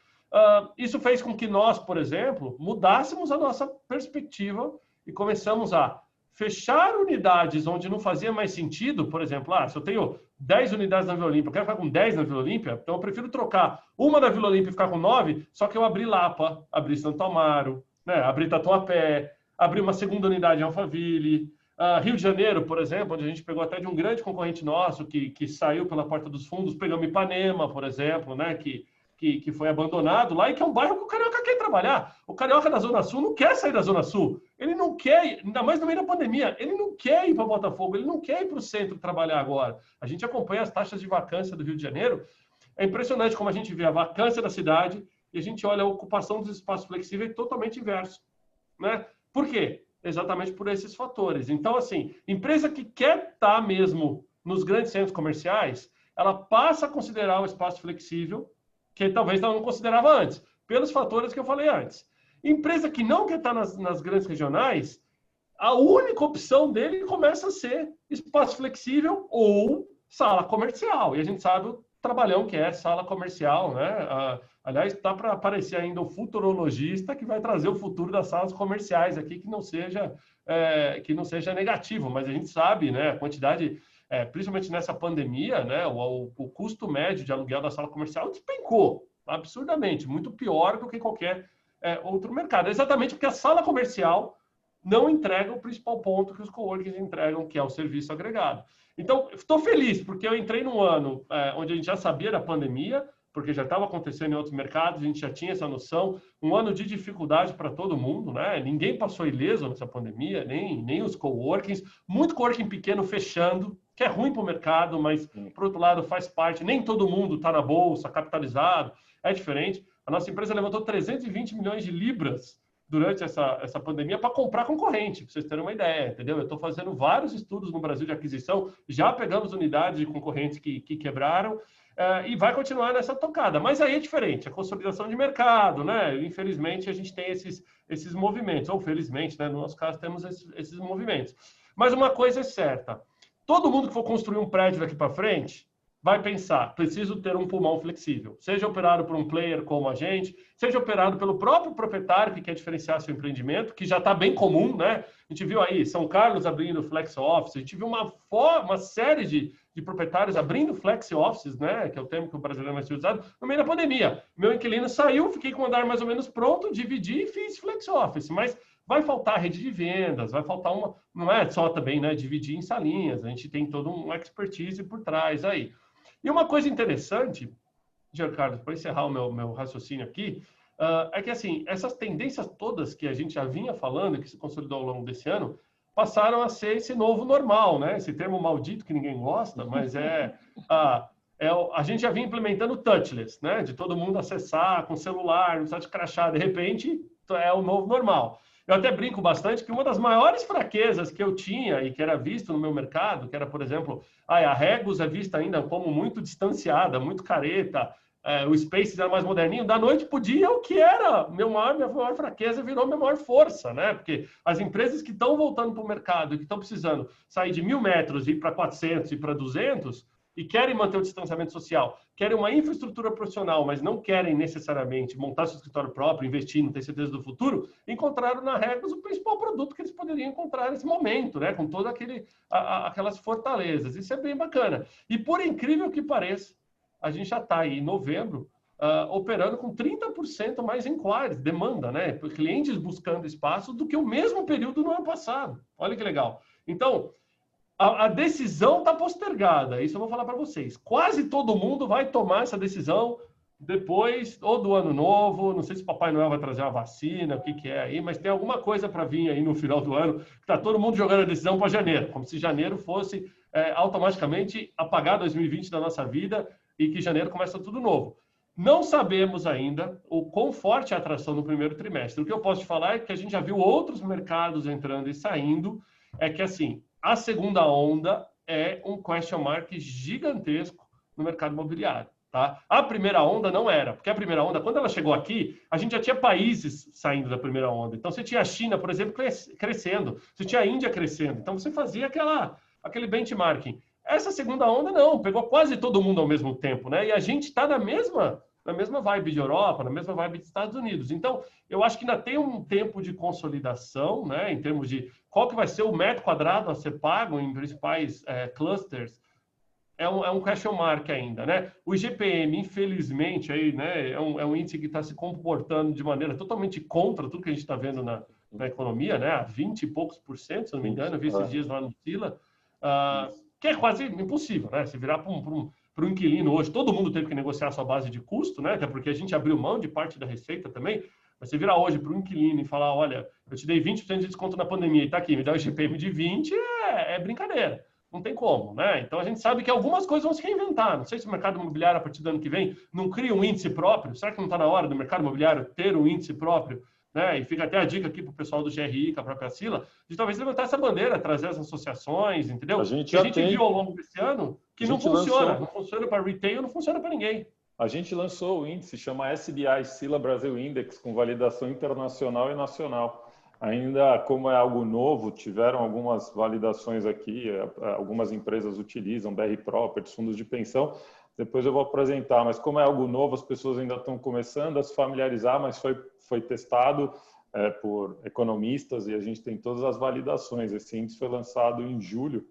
Isso fez com que nós, por exemplo, mudássemos a nossa perspectiva e começamos a fechar unidades onde não fazia mais sentido. Por exemplo, se eu tenho 10 unidades na Vila Olímpia, eu quero ficar com 10 na Vila Olímpia, então eu prefiro trocar uma na Vila Olímpia e ficar com 9, só que eu abri Lapa, abri Santo Amaro, né, abri Tatuapé, abri uma segunda unidade em Alphaville, Rio de Janeiro, por exemplo, onde a gente pegou até de um grande concorrente nosso que saiu pela porta dos fundos, pegamos Ipanema, por exemplo, né, que foi abandonado lá e que é um bairro que o carioca quer trabalhar. O carioca da Zona Sul não quer sair da Zona Sul. Ele não quer, ainda mais no meio da pandemia, ele não quer ir para Botafogo, ele não quer ir para o centro trabalhar agora. A gente acompanha as taxas de vacância do Rio de Janeiro. É impressionante como a gente vê a vacância da cidade e a gente olha a ocupação dos espaços flexíveis totalmente inverso. Né? Por quê? Exatamente por esses fatores. Então, assim, empresa que quer estar mesmo nos grandes centros comerciais, ela passa a considerar o espaço flexível que talvez ela não considerava antes, pelos fatores que eu falei antes. Empresa que não quer estar nas grandes regionais, a única opção dele começa a ser espaço flexível ou sala comercial. E a gente sabe o trabalhão que é sala comercial, né? Aliás, está para aparecer ainda o futurologista que vai trazer o futuro das salas comerciais aqui, que não seja negativo, mas a gente sabe, né, a quantidade... principalmente nessa pandemia, né, o custo médio de aluguel da sala comercial despencou absurdamente, muito pior do que qualquer outro mercado. Exatamente porque a sala comercial não entrega o principal ponto que os coworkings entregam, que é o serviço agregado. Então, estou feliz, porque eu entrei num ano onde a gente já sabia da pandemia, porque já estava acontecendo em outros mercados, a gente já tinha essa noção, um ano de dificuldade para todo mundo, né? Ninguém passou ileso nessa pandemia, nem os coworkings, muito coworking pequeno fechando, que é ruim para o mercado, mas, por outro lado, faz parte. Nem todo mundo está na bolsa, capitalizado, é diferente. A nossa empresa levantou 320 milhões de libras durante essa pandemia para comprar concorrente, para vocês terem uma ideia, entendeu? Eu estou fazendo vários estudos no Brasil de aquisição, já pegamos unidades de concorrentes que quebraram, e vai continuar nessa tocada. Mas aí é diferente, a consolidação de mercado, né? Infelizmente, a gente tem esses movimentos, ou felizmente, né? No nosso caso, temos esses movimentos. Mas uma coisa é certa, todo mundo que for construir um prédio daqui para frente vai pensar, preciso ter um pulmão flexível, seja operado por um player como a gente, seja operado pelo próprio proprietário que quer diferenciar seu empreendimento, que já está bem comum, né? A gente viu aí São Carlos abrindo flex office, a gente viu uma série de proprietários abrindo flex offices, né? Que é o termo que o brasileiro mais usado, no meio da pandemia. Meu inquilino saiu, fiquei com o andar mais ou menos pronto, dividi e fiz flex office, mas vai faltar rede de vendas, vai faltar não é só também, né, dividir em salinhas, a gente tem todo um expertise por trás aí. E uma coisa interessante, Giancarlo, para encerrar o meu raciocínio aqui, é que assim, essas tendências todas que a gente já vinha falando, que se consolidou ao longo desse ano, passaram a ser esse novo normal, né? Esse termo maldito que ninguém gosta, mas a gente já vinha implementando touchless, né? De todo mundo acessar com celular, não precisa de crachá, de repente é o novo normal. Eu até brinco bastante que uma das maiores fraquezas que eu tinha e que era visto no meu mercado, que era, por exemplo, a Regus é vista ainda como muito distanciada, muito careta, o Spaces era mais moderninho, da noite para o dia, o que era minha maior fraqueza virou minha maior força, né? Porque as empresas que estão voltando para o mercado e que estão precisando sair de 1.000 metros e ir para 400 e para 200 e querem manter o distanciamento social, querem uma infraestrutura profissional, mas não querem necessariamente montar seu escritório próprio, investir, não ter certeza do futuro, encontraram na Regus o principal produto que eles poderiam encontrar nesse momento, né? Com todas aquelas fortalezas. Isso é bem bacana. E por incrível que pareça, a gente já está aí em novembro operando com 30% mais inquiries, demanda, né? Clientes buscando espaço do que o mesmo período no ano passado. Olha que legal. Então, a decisão está postergada, isso eu vou falar para vocês. Quase todo mundo vai tomar essa decisão depois, ou do ano novo, não sei se Papai Noel vai trazer uma vacina, o que é aí, mas tem alguma coisa para vir aí no final do ano, que está todo mundo jogando a decisão para janeiro, como se janeiro fosse automaticamente apagar 2020 da nossa vida e que janeiro começa tudo novo. Não sabemos ainda o quão forte é a atração no primeiro trimestre. O que eu posso te falar é que a gente já viu outros mercados entrando e saindo, é que assim, a segunda onda é um question mark gigantesco no mercado imobiliário. Tá? A primeira onda não era, porque a primeira onda, quando ela chegou aqui, a gente já tinha países saindo da primeira onda. Então, você tinha a China, por exemplo, crescendo, você tinha a Índia crescendo. Então, você fazia aquele benchmarking. Essa segunda onda, não, pegou quase todo mundo ao mesmo tempo, né? E a gente está na mesma vibe de Europa, na mesma vibe dos Estados Unidos. Então, eu acho que ainda tem um tempo de consolidação, né? Em termos de qual que vai ser o metro quadrado a ser pago em principais clusters, é um question mark ainda, né? O IGPM, infelizmente, aí, né, é um índice que está se comportando de maneira totalmente contra tudo que a gente está vendo na economia, né? A 20 e poucos %, se não me engano, eu vi esses dias lá no Sila, que é quase impossível, né? Se virar para um inquilino hoje, todo mundo teve que negociar a sua base de custo, né? Até porque a gente abriu mão de parte da receita também. Mas você virar hoje para um inquilino e falar, olha, eu te dei 20% de desconto na pandemia e está aqui, me dá o IGPM de 20, é brincadeira. Não tem como, né? Então, a gente sabe que algumas coisas vão se reinventar. Não sei se o mercado imobiliário, a partir do ano que vem, não cria um índice próprio. Será que não está na hora do mercado imobiliário ter um índice próprio? Né? E fica até a dica aqui para o pessoal do GRI, com a própria Sila, de talvez levantar essa bandeira, trazer as associações, entendeu? A gente viu ao longo desse ano que não funciona. Não funciona para retail, não funciona para ninguém. A gente lançou o índice, chama SBI, Sila Brasil Index, com validação internacional e nacional. Ainda, como é algo novo, tiveram algumas validações aqui, algumas empresas utilizam, BR Properties, fundos de pensão, depois eu vou apresentar, mas como é algo novo, as pessoas ainda estão começando a se familiarizar, mas foi testado por economistas e a gente tem todas as validações. Esse índice foi lançado em julho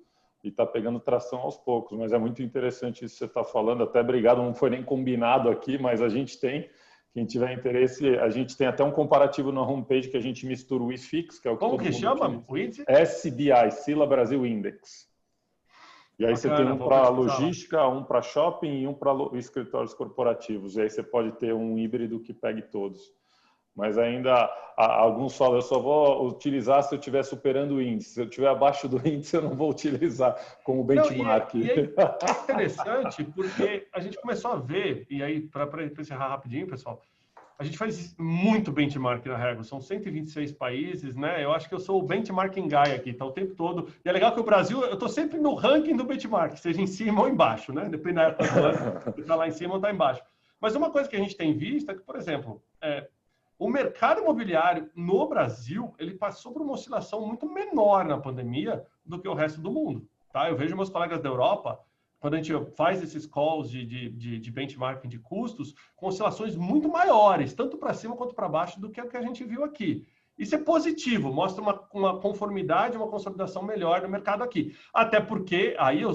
e está pegando tração aos poucos, mas é muito interessante isso que você está falando, até obrigado, não foi nem combinado aqui, mas a gente tem. Quem tiver interesse, a gente tem até um comparativo na homepage que a gente mistura o IFIX, que é o que Como que chama o índice? SBI, Sila Brasil Index. E aí você tem um para logística, um para shopping e um para escritórios corporativos. E aí você pode ter um híbrido que pegue todos. mas ainda alguns falam, eu só vou utilizar se eu estiver superando o índice. Se eu estiver abaixo do índice, eu não vou utilizar como benchmark. Não, e é interessante porque a gente começou a ver, e aí, para encerrar rapidinho, pessoal, a gente faz muito benchmark na Régua, são 126 países, né? Eu acho que eu sou o benchmarking guy aqui, tá o tempo todo. E é legal que o Brasil, eu tô sempre no ranking do benchmark, seja em cima ou embaixo, né? Depende da época do ano, você tá lá em cima ou tá embaixo. Mas uma coisa que a gente tem visto é que, por exemplo, o mercado imobiliário no Brasil, ele passou por uma oscilação muito menor na pandemia do que o resto do mundo, tá? Eu vejo meus colegas da Europa, quando a gente faz esses calls de benchmarking de custos, com oscilações muito maiores, tanto para cima quanto para baixo, do que o que a gente viu aqui. Isso é positivo, mostra uma conformidade, uma consolidação melhor no mercado aqui. Até porque, aí eu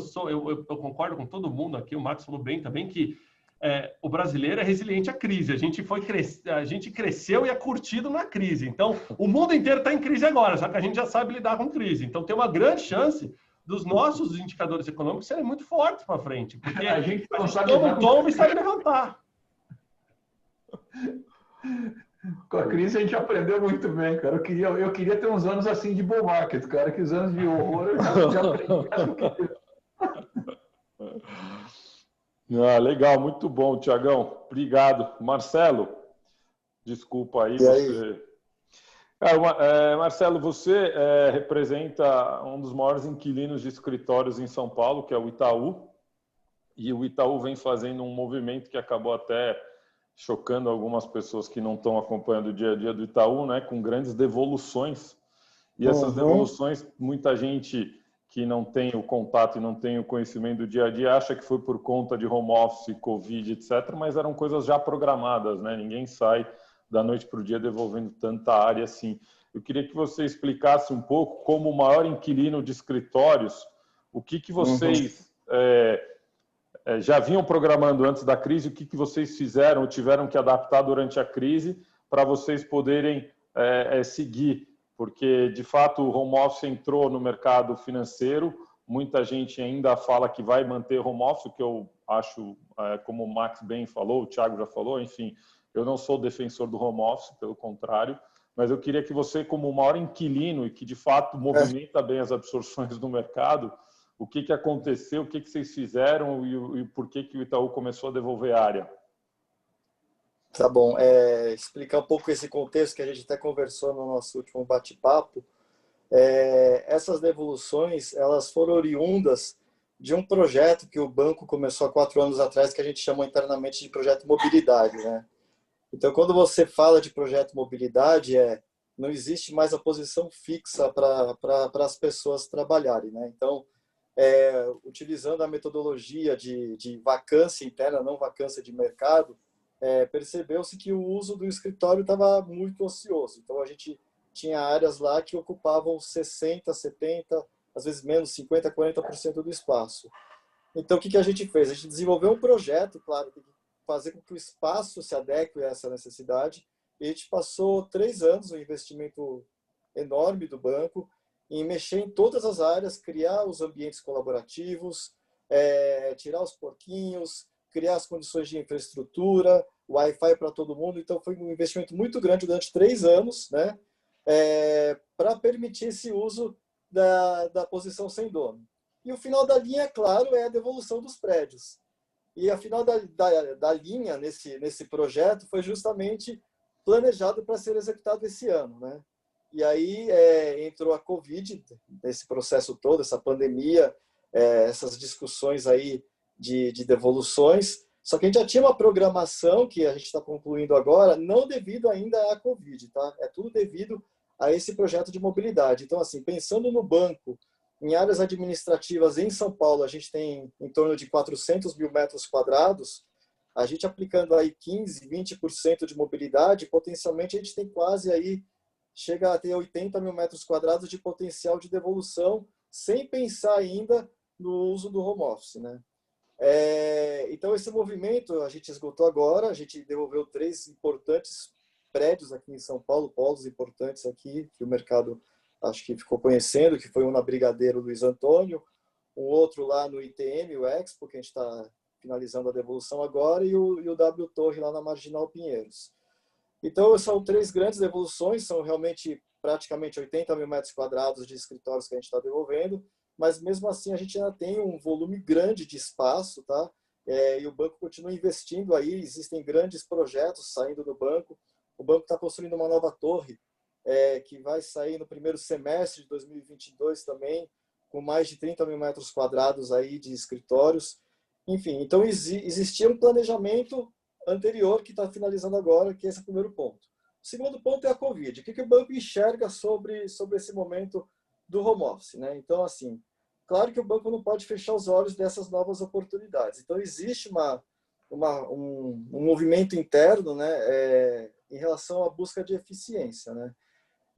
concordo com todo mundo aqui, o Max falou bem também, que o brasileiro é resiliente à crise. A gente cresceu e é curtido na crise. Então, o mundo inteiro está em crise agora, só que a gente já sabe lidar com crise. Então, tem uma grande chance dos nossos indicadores econômicos serem muito fortes para frente, porque a gente não sabe toma um tombo e sabe levantar. Com a crise a gente aprendeu muito bem, cara. Eu queria ter uns anos assim de bull market, cara, que os anos de horror eu já aprendi. Legal, muito bom, Tiagão. Obrigado. Marcelo, desculpa aí, você... Marcelo, você representa um dos maiores inquilinos de escritórios em São Paulo, que é o Itaú, e o Itaú vem fazendo um movimento que acabou até chocando algumas pessoas que não estão acompanhando o dia a dia do Itaú, né, com grandes devoluções. E essas devoluções, muita gente que não tem o contato e não tem o conhecimento do dia a dia acha que foi por conta de home office, Covid, etc., mas eram coisas já programadas, né? Ninguém sai da noite para o dia devolvendo tanta área assim. Eu queria que você explicasse um pouco, como o maior inquilino de escritórios, o que vocês já vinham programando antes da crise, o que vocês fizeram ou tiveram que adaptar durante a crise para vocês poderem seguir, porque, de fato, o home office entrou no mercado financeiro, muita gente ainda fala que vai manter home office, o que eu acho, como o Max bem falou, o Thiago já falou, enfim, eu não sou defensor do home office, pelo contrário, mas eu queria que você, como o maior inquilino e que, de fato, movimenta bem as absorções do mercado, o que aconteceu, o que vocês fizeram e por que o Itaú começou a devolver área? Tá bom. Explicar um pouco esse contexto que a gente até conversou no nosso último bate-papo. Essas devoluções, elas foram oriundas de um projeto que o banco começou há 4 anos atrás, que a gente chamou internamente de projeto mobilidade, né? Então, quando você fala de projeto mobilidade, não existe mais a posição fixa para as pessoas trabalharem, né? Então, utilizando a metodologia de vacância interna, não vacância de mercado, percebeu-se que o uso do escritório estava muito ocioso. Então, a gente tinha áreas lá que ocupavam 60%, 70%, às vezes menos 50%, 40% do espaço. Então, o que a gente fez? A gente desenvolveu um projeto, claro, tem que fazer com que o espaço se adeque a essa necessidade, e a gente passou 3 anos, um investimento enorme do banco, em mexer em todas as áreas, criar os ambientes colaborativos, tirar os porquinhos, criar as condições de infraestrutura, Wi-Fi para todo mundo. Então, foi um investimento muito grande durante 3 anos, né, para permitir esse uso da posição sem dono. E o final da linha, claro, é a devolução dos prédios. E a final da linha nesse projeto foi justamente planejado para ser executado esse ano, né? E aí entrou a Covid nesse processo todo, essa pandemia, essas discussões aí de devoluções. Só que a gente já tinha uma programação que a gente está concluindo agora, não devido ainda à Covid, tá? É tudo devido a esse projeto de mobilidade. Então, assim, pensando no banco, em áreas administrativas em São Paulo, a gente tem em torno de 400 mil metros quadrados. A gente aplicando aí 15%, 20% de mobilidade, potencialmente a gente tem quase aí, chega a ter 80 mil metros quadrados de potencial de devolução, sem pensar ainda no uso do home office, né? Então, esse movimento a gente esgotou agora, a gente devolveu 3 importantes prédios aqui em São Paulo, polos importantes aqui, que o mercado acho que ficou conhecendo, que foi um na Brigadeiro Luiz Antônio, um outro lá no ITM, o Expo, que a gente está finalizando a devolução agora, e o W Torre lá na Marginal Pinheiros. Então, são 3 grandes devoluções, são realmente praticamente 80 mil metros quadrados de escritórios que a gente está devolvendo, mas mesmo assim a gente ainda tem um volume grande de espaço, tá? E o banco continua investindo aí, existem grandes projetos saindo do banco. O banco está construindo uma nova torre, que vai sair no primeiro semestre de 2022 também, com mais de 30 mil metros quadrados aí de escritórios. Enfim, então existia um planejamento anterior que está finalizando agora, que esse é o primeiro ponto. O segundo ponto é a Covid. O que o banco enxerga sobre esse momento do home office, né? Então, assim, claro que o banco não pode fechar os olhos dessas novas oportunidades. Então, existe um movimento interno, né, em relação à busca de eficiência, né?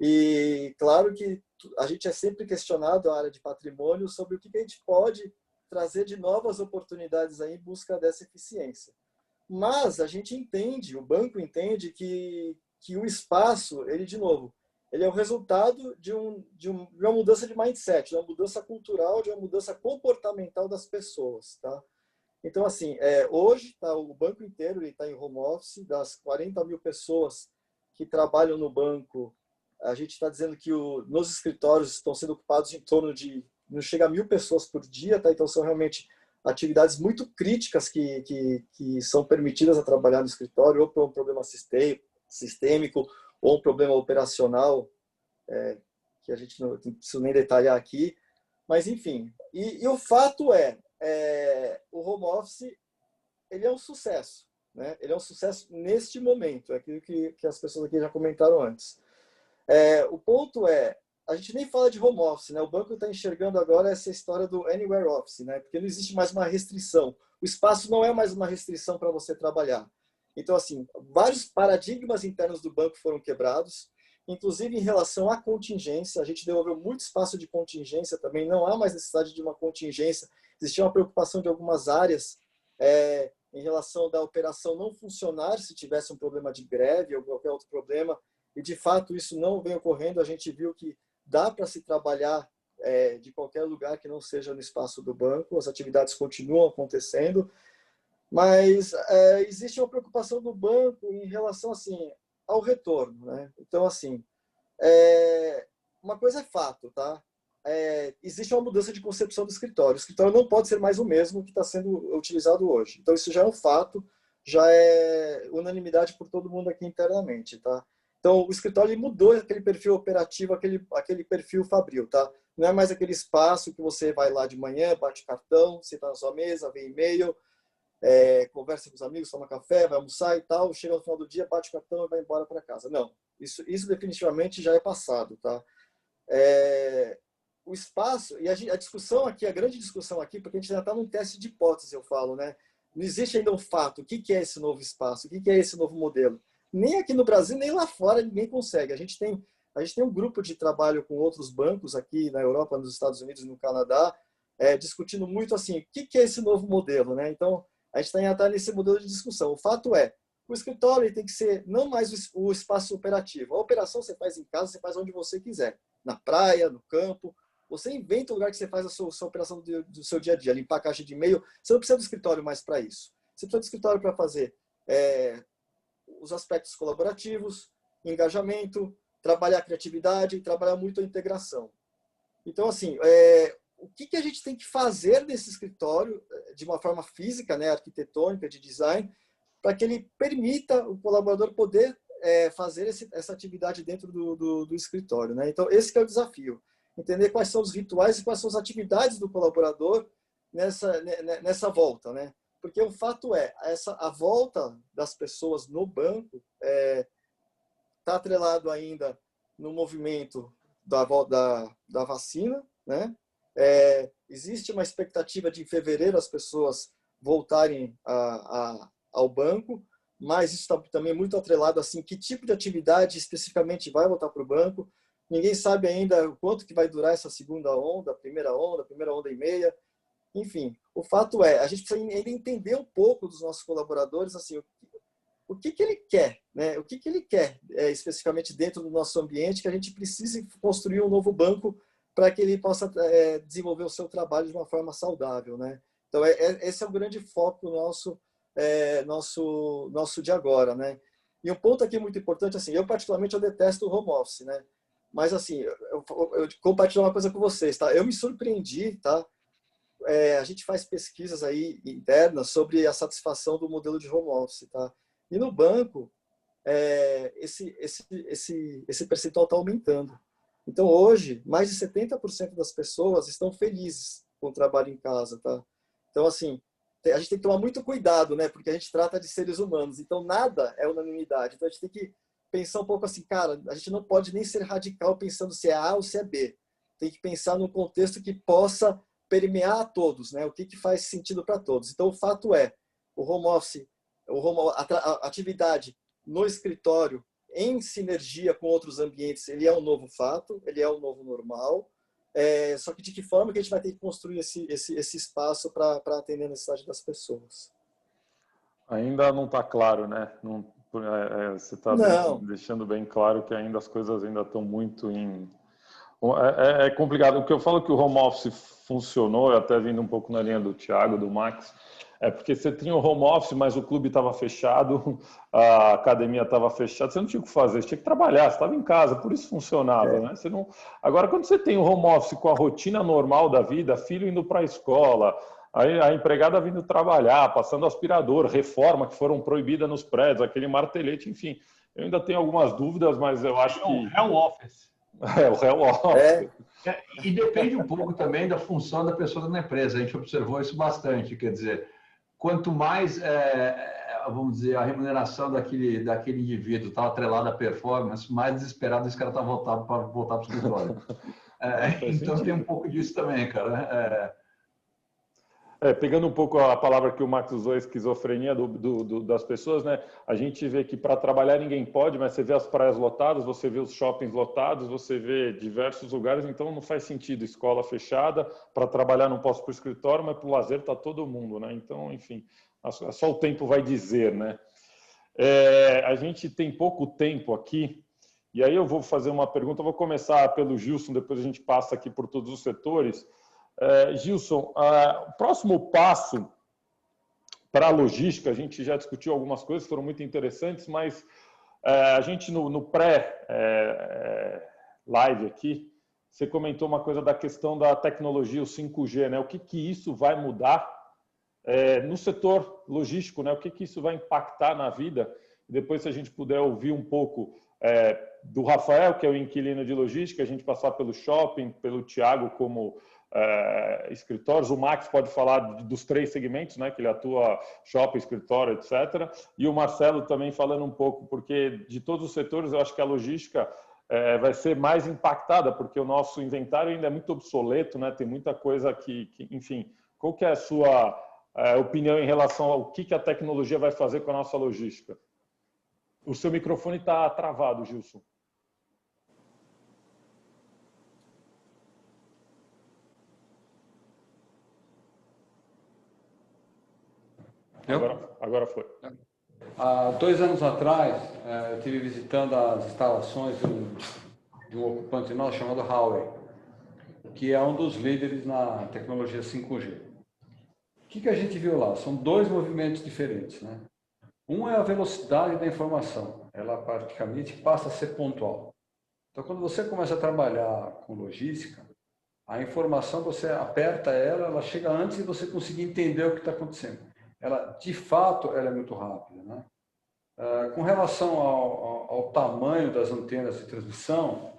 E claro que a gente é sempre questionado, a área de patrimônio, sobre o que a gente pode trazer de novas oportunidades aí em busca dessa eficiência. Mas a gente entende, o banco entende que o espaço, ele, de novo, ele é o resultado de uma mudança de mindset, de uma mudança cultural, de uma mudança comportamental das pessoas, tá? Então, assim, hoje tá, o banco inteiro está em home office. Das 40 mil pessoas que trabalham no banco, a gente está dizendo que nos escritórios estão sendo ocupados em torno de, não chega a 1.000 pessoas por dia, tá? Então são realmente atividades muito críticas que são permitidas a trabalhar no escritório, ou por um problema sistêmico, ou um problema operacional, que a gente não precisa nem detalhar aqui. Mas, enfim, e o fato o home office, ele é um sucesso, né? Ele é um sucesso neste momento, é aquilo que as pessoas aqui já comentaram antes. O ponto a gente nem fala de home office, né? O banco está enxergando agora essa história do anywhere office, né? Porque não existe mais uma restrição. O espaço não é mais uma restrição para você trabalhar. Então, assim, vários paradigmas internos do banco foram quebrados, inclusive em relação à contingência. A gente devolveu muito espaço de contingência também, não há mais necessidade de uma contingência. Existia uma preocupação de algumas áreas em relação da operação não funcionar se tivesse um problema de greve ou qualquer outro problema, e de fato isso não vem ocorrendo. A gente viu que dá para se trabalhar de qualquer lugar que não seja no espaço do banco, as atividades continuam acontecendo, mas existe uma preocupação do banco em relação, assim, ao retorno, né? Então, assim, uma coisa é fato, tá? Existe uma mudança de concepção do escritório. O escritório não pode ser mais o mesmo que está sendo utilizado hoje. Então, isso já é um fato, já é unanimidade por todo mundo aqui internamente, tá? Então, o escritório mudou aquele perfil operativo, aquele perfil fabril, tá? Não é mais aquele espaço que você vai lá de manhã, bate cartão, senta na sua mesa, vê e-mail, conversa com os amigos, toma café, vai almoçar e tal, chega no final do dia, bate cartão e vai embora para casa. Não, isso definitivamente já é passado, tá? O espaço, e a discussão aqui, a grande discussão aqui, porque a gente ainda está num teste de hipótese, eu falo, né? Não existe ainda um fato, o que é esse novo espaço, o que é esse novo modelo. Nem aqui no Brasil, nem lá fora ninguém consegue. A gente tem um grupo de trabalho com outros bancos aqui na Europa, nos Estados Unidos e no Canadá, discutindo muito assim, o que é esse novo modelo, né? Então, a gente ainda está nesse modelo de discussão. O fato o escritório tem que ser não mais o espaço operativo. A operação você faz em casa, você faz onde você quiser. Na praia, no campo. Você inventa o lugar que você faz a sua operação do seu dia a dia. Limpar a caixa de e-mail. Você não precisa do escritório mais para isso. Você precisa do escritório para fazer os aspectos colaborativos, engajamento, trabalhar a criatividade, trabalhar muito a integração. Então, assim, o que a gente tem que fazer nesse escritório, de uma forma física, né, arquitetônica, de design, para que ele permita o colaborador poder fazer essa atividade dentro do escritório, né? Então, esse que é o desafio. Entender quais são os rituais e quais são as atividades do colaborador nessa volta, né? Porque o fato a volta das pessoas no banco está atrelado ainda no movimento da vacina, né? Existe uma expectativa de em fevereiro as pessoas voltarem ao banco, mas isso está também muito atrelado assim, que tipo de atividade especificamente vai voltar para o banco. Ninguém sabe ainda o quanto que vai durar essa segunda onda, primeira onda e meia. Enfim, o fato a gente precisa ainda entender um pouco dos nossos colaboradores, assim, o que ele quer, né? O que ele quer especificamente dentro do nosso ambiente, que a gente precise construir um novo banco para que ele possa desenvolver o seu trabalho de uma forma saudável, né? Então, esse é o grande foco nosso de agora, né? E um ponto aqui muito importante, assim, eu particularmente eu detesto o home office, né? Mas assim, eu compartilho uma coisa com vocês, tá? Eu me surpreendi, tá? A gente faz pesquisas aí internas sobre a satisfação do modelo de home office, tá? E no banco, esse percentual está aumentando. Então, hoje, mais de 70% das pessoas estão felizes com o trabalho em casa, tá? Então, assim, a gente tem que tomar muito cuidado, né? Porque a gente trata de seres humanos. Então, nada é unanimidade. Então, a gente tem que pensar um pouco assim, cara, a gente não pode nem ser radical pensando se é A ou se é B. Tem que pensar num contexto que possa permear a todos, né? O que faz sentido para todos. Então, o fato é, o home office, a atividade no escritório, em sinergia com outros ambientes, ele é um novo fato, ele é um novo normal. Só que de que forma que a gente vai ter que construir esse espaço para atender a necessidade das pessoas? Ainda não está claro, né? Não, você está deixando bem claro que ainda as coisas ainda estão muito em... É complicado. O que eu falo que o home office funcionou, eu até vindo um pouco na linha do Thiago, do Max, é porque você tinha o home office, mas o clube estava fechado, a academia estava fechada, você não tinha o que fazer, você tinha que trabalhar, você estava em casa, por isso funcionava, né? Você não... Agora, quando você tem o home office com a rotina normal da vida, filho indo para a escola, a empregada vindo trabalhar, passando aspirador, reforma que foram proibidas nos prédios, aquele martelete, enfim, eu ainda tenho algumas dúvidas, mas eu acho que... O home office. O home office. E depende um pouco também da função da pessoa na empresa. A gente observou isso bastante. Quer dizer, quanto mais, vamos dizer, a remuneração daquele indivíduo está atrelada à performance, mais desesperado esse cara está voltado para voltar para o escritório. Então tem um pouco disso também, cara. Pegando um pouco a palavra que o Max usou, esquizofrenia das pessoas, né? A gente vê que para trabalhar ninguém pode, mas você vê as praias lotadas, você vê os shoppings lotados, você vê diversos lugares, então não faz sentido escola fechada, para trabalhar não posso para o escritório, mas para o lazer está todo mundo, né? Então, enfim, só o tempo vai dizer, né? A gente tem pouco tempo aqui, e aí eu vou fazer uma pergunta, eu vou começar pelo Gilson, depois a gente passa aqui por todos os setores. Gilson, o próximo passo para a logística, a gente já discutiu algumas coisas, foram muito interessantes, mas a gente no pré-live aqui, você comentou uma coisa da questão da tecnologia, o 5G, né? O que isso vai mudar no setor logístico, né? O que isso vai impactar na vida? Depois, se a gente puder ouvir um pouco do Rafael, que é o inquilino de logística, a gente passar pelo shopping, pelo Thiago como escritórios, o Max pode falar dos 3 segmentos, né, que ele atua, shopping, escritório, etc. E o Marcelo também falando um pouco, porque de todos os setores eu acho que a logística vai ser mais impactada, porque o nosso inventário ainda é muito obsoleto, né, tem muita coisa que enfim, qual que é a sua opinião em relação ao que a tecnologia vai fazer com a nossa logística? O seu microfone está travado, Gilson. Agora foi. Há 2 anos atrás, eu estive visitando as instalações de um ocupante nosso chamado Huawei, que é um dos líderes na tecnologia 5G. O que a gente viu lá? São 2 movimentos diferentes, né? Um é a velocidade da informação. Ela praticamente passa a ser pontual. Então, quando você começa a trabalhar com logística, a informação, você aperta ela chega antes de você conseguir entender o que está acontecendo. Ela, de fato, ela é muito rápida, né? Com relação ao tamanho das antenas de transmissão,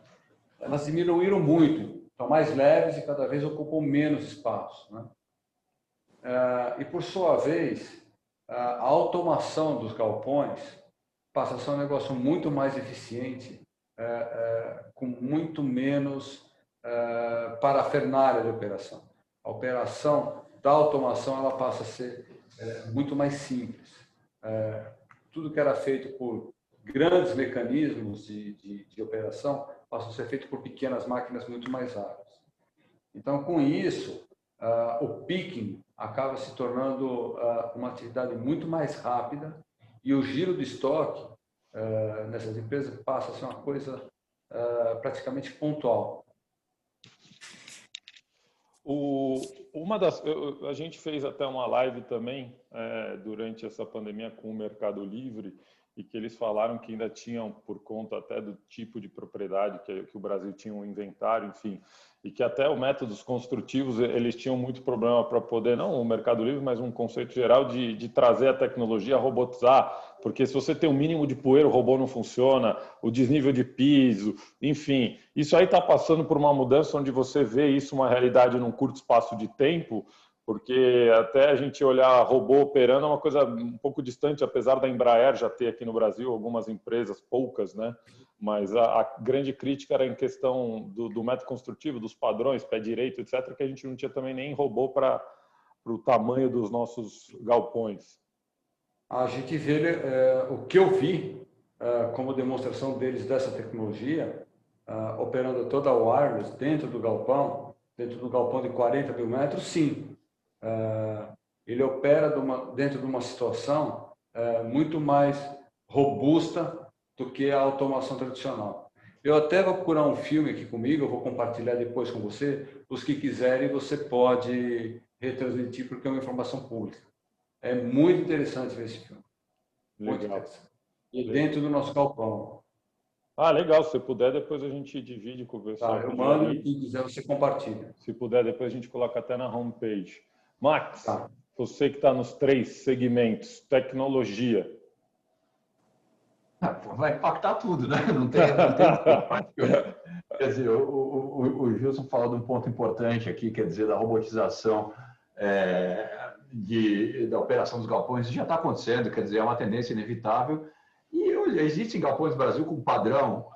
elas diminuíram muito, estão mais leves e cada vez ocupam menos espaço, né? E, por sua vez, a automação dos galpões passa a ser um negócio muito mais eficiente, com muito menos parafernália de operação. A operação da automação ela passa a ser muito mais simples. Tudo que era feito por grandes mecanismos de operação passa a ser feito por pequenas máquinas muito mais rápidas. Então, com isso, o picking acaba se tornando uma atividade muito mais rápida e o giro de estoque nessas empresas passa a ser uma coisa praticamente pontual. A gente fez até uma live também durante essa pandemia com o Mercado Livre e que eles falaram que ainda tinham, por conta até do tipo de propriedade que o Brasil tinha um inventário, enfim, e que até os métodos construtivos eles tinham muito problema para poder, não o Mercado Livre, mas um conceito geral de trazer a tecnologia, robotizar, porque se você tem um mínimo de poeira, o robô não funciona, o desnível de piso, enfim, isso aí está passando por uma mudança onde você vê isso uma realidade num curto espaço de tempo, porque até a gente olhar robô operando é uma coisa um pouco distante, apesar da Embraer já ter aqui no Brasil algumas empresas, poucas, né? Mas a grande crítica era em questão do método construtivo, dos padrões, pé direito, etc., que a gente não tinha também nem robô para o tamanho dos nossos galpões. A gente vê o que eu vi como demonstração deles dessa tecnologia, operando toda a wireless dentro do galpão de 40 mil metros, sim. Ele opera dentro de uma situação muito mais robusta do que a automação tradicional. Eu até vou procurar um filme aqui comigo, eu vou compartilhar depois com você. Os que quiserem, você pode retransmitir, porque é uma informação pública. É muito interessante ver esse filme. Muito interessante. E dentro do nosso galpão. Ah, legal. Se puder, depois a gente divide com o pessoal. Tá, eu mando e, se quiser, você compartilha. Se puder, depois a gente coloca até na homepage. Max, você que está nos 3 segmentos, tecnologia. Vai impactar tudo, né? Não tem Quer dizer, o Gilson falou de um ponto importante aqui, quer dizer, da robotização da operação dos galpões. Isso já está acontecendo, quer dizer, é uma tendência inevitável. E existem galpões no Brasil com padrão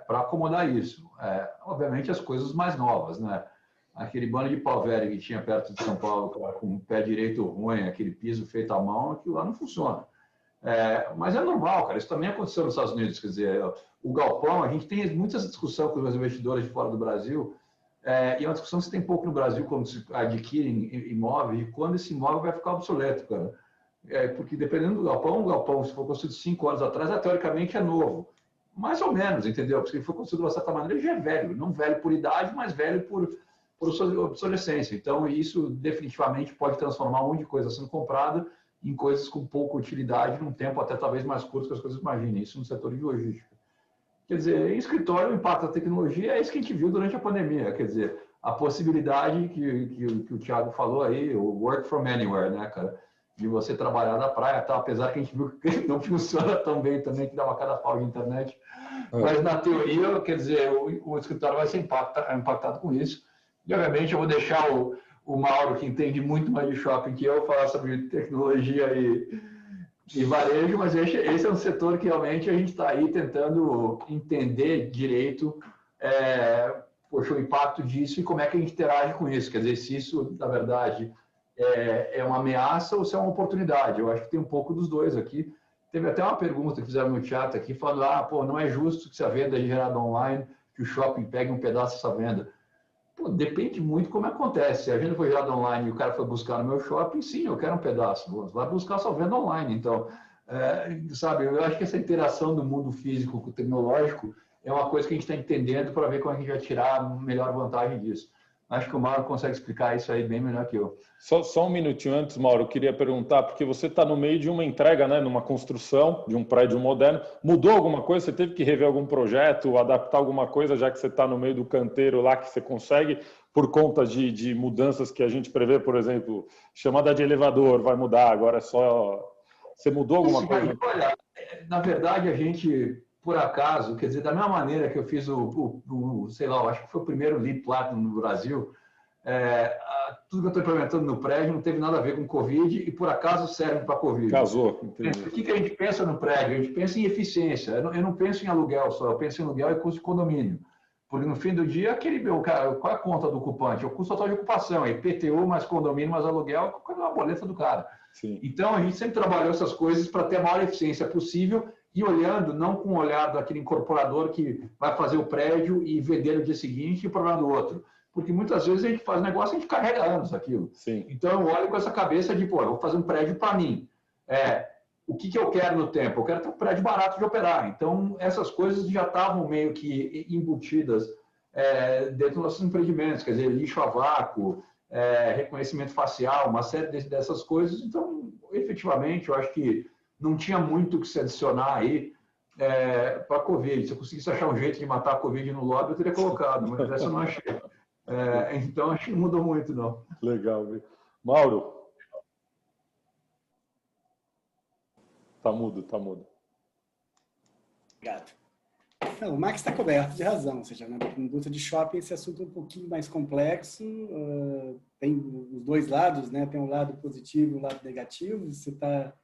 para acomodar isso. Obviamente, as coisas mais novas, né? Aquele bando de pau velho que tinha perto de São Paulo, com o pé direito ruim, aquele piso feito à mão, aquilo lá não funciona. Mas é normal, cara. Isso também aconteceu nos Estados Unidos. Quer dizer, o galpão, a gente tem muita discussão com os investidores de fora do Brasil, e é uma discussão que se tem pouco no Brasil quando se adquirem imóveis, e quando esse imóvel vai ficar obsoleto, cara. Porque dependendo do galpão, o galpão, se for construído 5 anos atrás, teoricamente é novo. Mais ou menos, entendeu? Porque se for construído de uma certa maneira, ele já é velho. Não velho por idade, mas velho por obsolescência. Então, isso definitivamente pode transformar um monte de coisa sendo comprada em coisas com pouca utilidade, num tempo até talvez mais curto que as coisas imaginem. Isso no setor de logística. Quer dizer, em escritório, o impacto da tecnologia é isso que a gente viu durante a pandemia. Quer dizer, a possibilidade que o Thiago falou aí, o work from anywhere, né, cara? De você trabalhar da praia, tá? Apesar que a gente viu que não funciona tão bem também, que dá uma cada pau de internet. Mas, na teoria, quer dizer, o escritório vai ser impactado com isso. E, obviamente, eu vou deixar o Mauro, que entende muito mais de shopping que eu, falar sobre tecnologia e varejo, mas esse é um setor que realmente a gente está aí tentando entender direito o impacto disso e como é que a gente interage com isso. Quer dizer, se isso, na verdade, é uma ameaça ou se é uma oportunidade. Eu acho que tem um pouco dos dois aqui. Teve até uma pergunta que fizeram no chat aqui, falando, não é justo que se a venda é gerada online, que o shopping pegue um pedaço dessa venda. Depende muito como acontece. Se a venda foi gerada online e o cara foi buscar no meu shopping, sim, eu quero um pedaço. Vai buscar só venda online. Então, sabe, eu acho que essa interação do mundo físico com o tecnológico é uma coisa que a gente está entendendo para ver como a gente vai tirar a melhor vantagem disso. Acho que o Mauro consegue explicar isso aí bem melhor que eu. Só um minutinho antes, Mauro, eu queria perguntar, porque você está no meio de uma entrega, né, numa construção de um prédio moderno. Mudou alguma coisa? Você teve que rever algum projeto, adaptar alguma coisa, já que você está no meio do canteiro lá, que você consegue, por conta de mudanças que a gente prevê, por exemplo, chamada de elevador, vai mudar, agora é só... Você mudou alguma coisa? Olha, na verdade, a gente... Por acaso, quer dizer, da mesma maneira que eu fiz sei lá, eu acho que foi o primeiro LEED Platinum no Brasil, tudo que eu estou implementando no prédio não teve nada a ver com Covid e, por acaso, serve para Covid. Casou, entendi. O que a gente pensa no prédio? A gente pensa em eficiência. Eu não penso em aluguel só, eu penso em aluguel e custo de condomínio. Porque, no fim do dia, qual é a conta do ocupante? É o custo total de ocupação, é IPTU mais condomínio mais aluguel, é a boleta do cara. Sim. Então, a gente sempre trabalhou essas coisas para ter a maior eficiência possível e olhando, não com o olhar daquele incorporador que vai fazer o prédio e vender no dia seguinte e o problema do outro. Porque muitas vezes a gente faz negócio e a gente carrega anos aquilo. Sim. Então eu olho com essa cabeça de, eu vou fazer um prédio para mim. O que eu quero no tempo? Eu quero ter um prédio barato de operar. Então essas coisas já estavam meio que embutidas dentro dos nossos empreendimentos. Quer dizer, lixo a vácuo, reconhecimento facial, uma série dessas coisas. Então, efetivamente, eu acho que não tinha muito o que se adicionar aí para a Covid. Se eu conseguisse achar um jeito de matar a Covid no lobby, eu teria colocado, mas essa eu não achei. Então, acho que não mudou muito, não. Legal. Mauro? Tá mudo. Obrigado. Não, o Max está coberto de razão, ou seja, na indústria de shopping esse assunto é um pouquinho mais complexo, tem os dois lados, né? Tem um lado positivo e um lado negativo, você está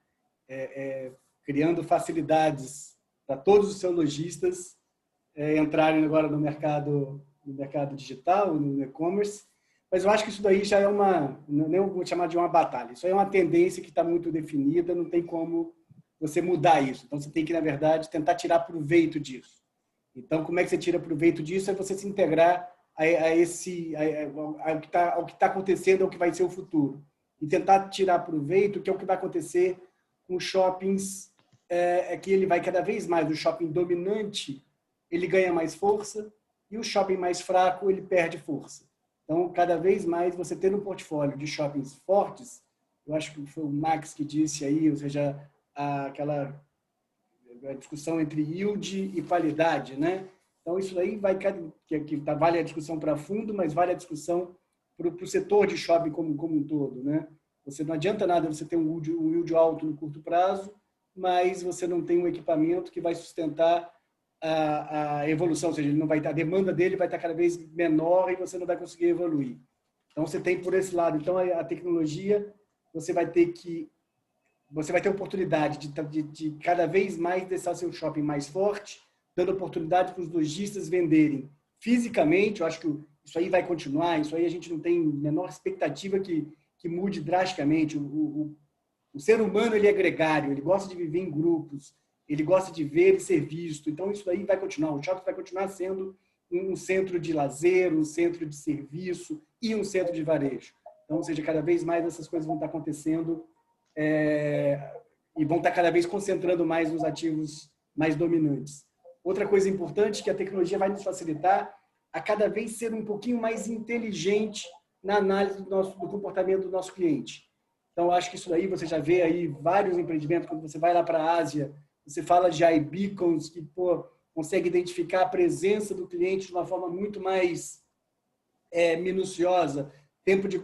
criando facilidades para todos os seus lojistas entrarem agora no mercado digital, no e-commerce, mas eu acho que isso daí já é nem vou chamar de uma batalha, isso aí é uma tendência que está muito definida, não tem como você mudar isso, então você tem que, na verdade, tentar tirar proveito disso. Então, como é que você tira proveito disso? É você se integrar ao que está acontecendo, ao que vai ser o futuro. E tentar tirar proveito, que é o que vai acontecer com os shoppings, que ele vai cada vez mais, o shopping dominante, ele ganha mais força, e o shopping mais fraco, ele perde força. Então, cada vez mais, você ter um portfólio de shoppings fortes, eu acho que foi o Max que disse aí, ou seja, aquela discussão entre yield e qualidade, né? Então, isso aí vale a discussão para fundo, mas vale a discussão para o setor de shopping como um todo, né? Você não adianta nada você ter um yield alto no curto prazo, mas você não tem um equipamento que vai sustentar a evolução, ou seja, ele não vai a demanda dele vai estar cada vez menor e você não vai conseguir evoluir. Então, você tem por esse lado. Então, a tecnologia, você vai ter oportunidade de cada vez mais deixar seu shopping mais forte, dando oportunidade para os lojistas venderem fisicamente. Eu acho que isso aí vai continuar, isso aí a gente não tem menor expectativa que mude drasticamente. O ser humano, ele é gregário, ele gosta de viver em grupos, ele gosta de ver e ser visto. Então, isso aí vai continuar. O shopping vai continuar sendo um centro de lazer, um centro de serviço e um centro de varejo. Então, ou seja, cada vez mais essas coisas vão estar acontecendo e vão estar cada vez concentrando mais nos ativos mais dominantes. Outra coisa importante que a tecnologia vai nos facilitar a cada vez ser um pouquinho mais inteligente na análise do comportamento do nosso cliente. Então, acho que isso aí você já vê aí vários empreendimentos, quando você vai lá para a Ásia, você fala de iBeacons, que consegue identificar a presença do cliente de uma forma muito mais minuciosa, tempo de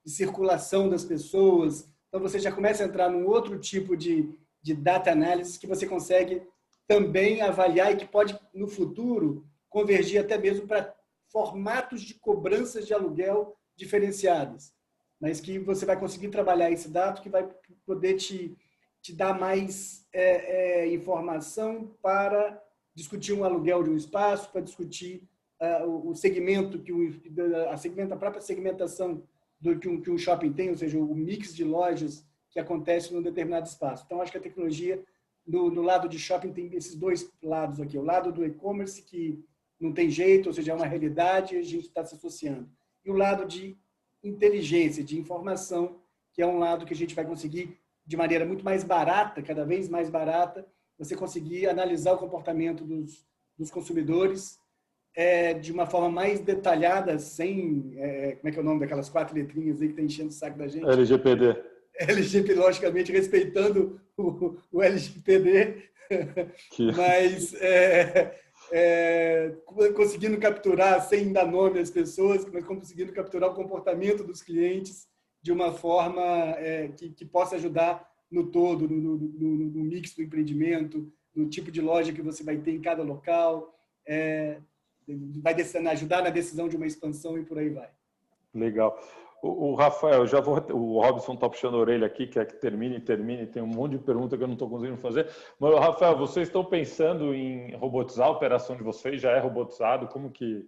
circulação das pessoas. Então, você já começa a entrar num outro tipo de data analysis que você consegue também avaliar e que pode, no futuro, convergir até mesmo para formatos de cobranças de aluguel diferenciadas, mas que você vai conseguir trabalhar esse dado que vai poder te dar mais informação para discutir um aluguel de um espaço, para discutir o segmento, a própria segmentação que um shopping tem, ou seja, o mix de lojas que acontece num determinado espaço. Então, acho que a tecnologia, no lado de shopping, tem esses dois lados aqui. O lado do e-commerce, que não tem jeito, ou seja, é uma realidade e a gente está se associando. E o lado de inteligência, de informação, que é um lado que a gente vai conseguir, de maneira muito mais barata, cada vez mais barata, você conseguir analisar o comportamento dos consumidores de uma forma mais detalhada, sem... como é que é o nome daquelas 4 letrinhas aí que está enchendo o saco da gente? LGPD. LGPD, logicamente, respeitando o LGPD, mas conseguindo capturar, sem dar nome às pessoas, mas conseguindo capturar o comportamento dos clientes de uma forma que possa ajudar no todo, no mix do empreendimento, no tipo de loja que você vai ter em cada local, vai ajudar na decisão de uma expansão e por aí vai. Legal. O Rafael, o Robson está puxando a orelha aqui, quer que termine, tem um monte de pergunta que eu não estou conseguindo fazer. Mas, Rafael, vocês estão pensando em robotizar a operação de vocês? Já é robotizado? Como que...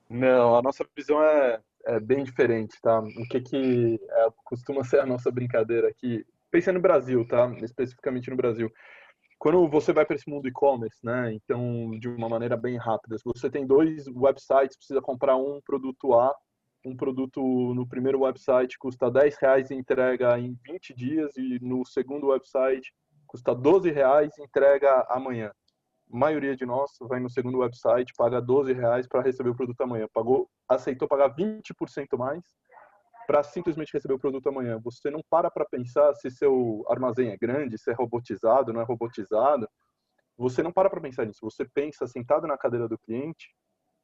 Não, a nossa visão é bem diferente, tá? O que costuma ser a nossa brincadeira aqui, pensando no Brasil, tá? Especificamente no Brasil. Quando você vai para esse mundo e-commerce, né? Então, de uma maneira bem rápida, se você tem 2 websites, precisa comprar um produto A, um produto no primeiro website custa R$10 e entrega em 20 dias, e no segundo website custa R$12 e entrega amanhã. A maioria de nós vai no segundo website, paga R$12 para receber o produto amanhã. Aceitou pagar 20% mais para simplesmente receber o produto amanhã. Você não para pensar se seu armazém é grande, se é robotizado, não é robotizado. Você não para pensar nisso. Você pensa sentado na cadeira do cliente,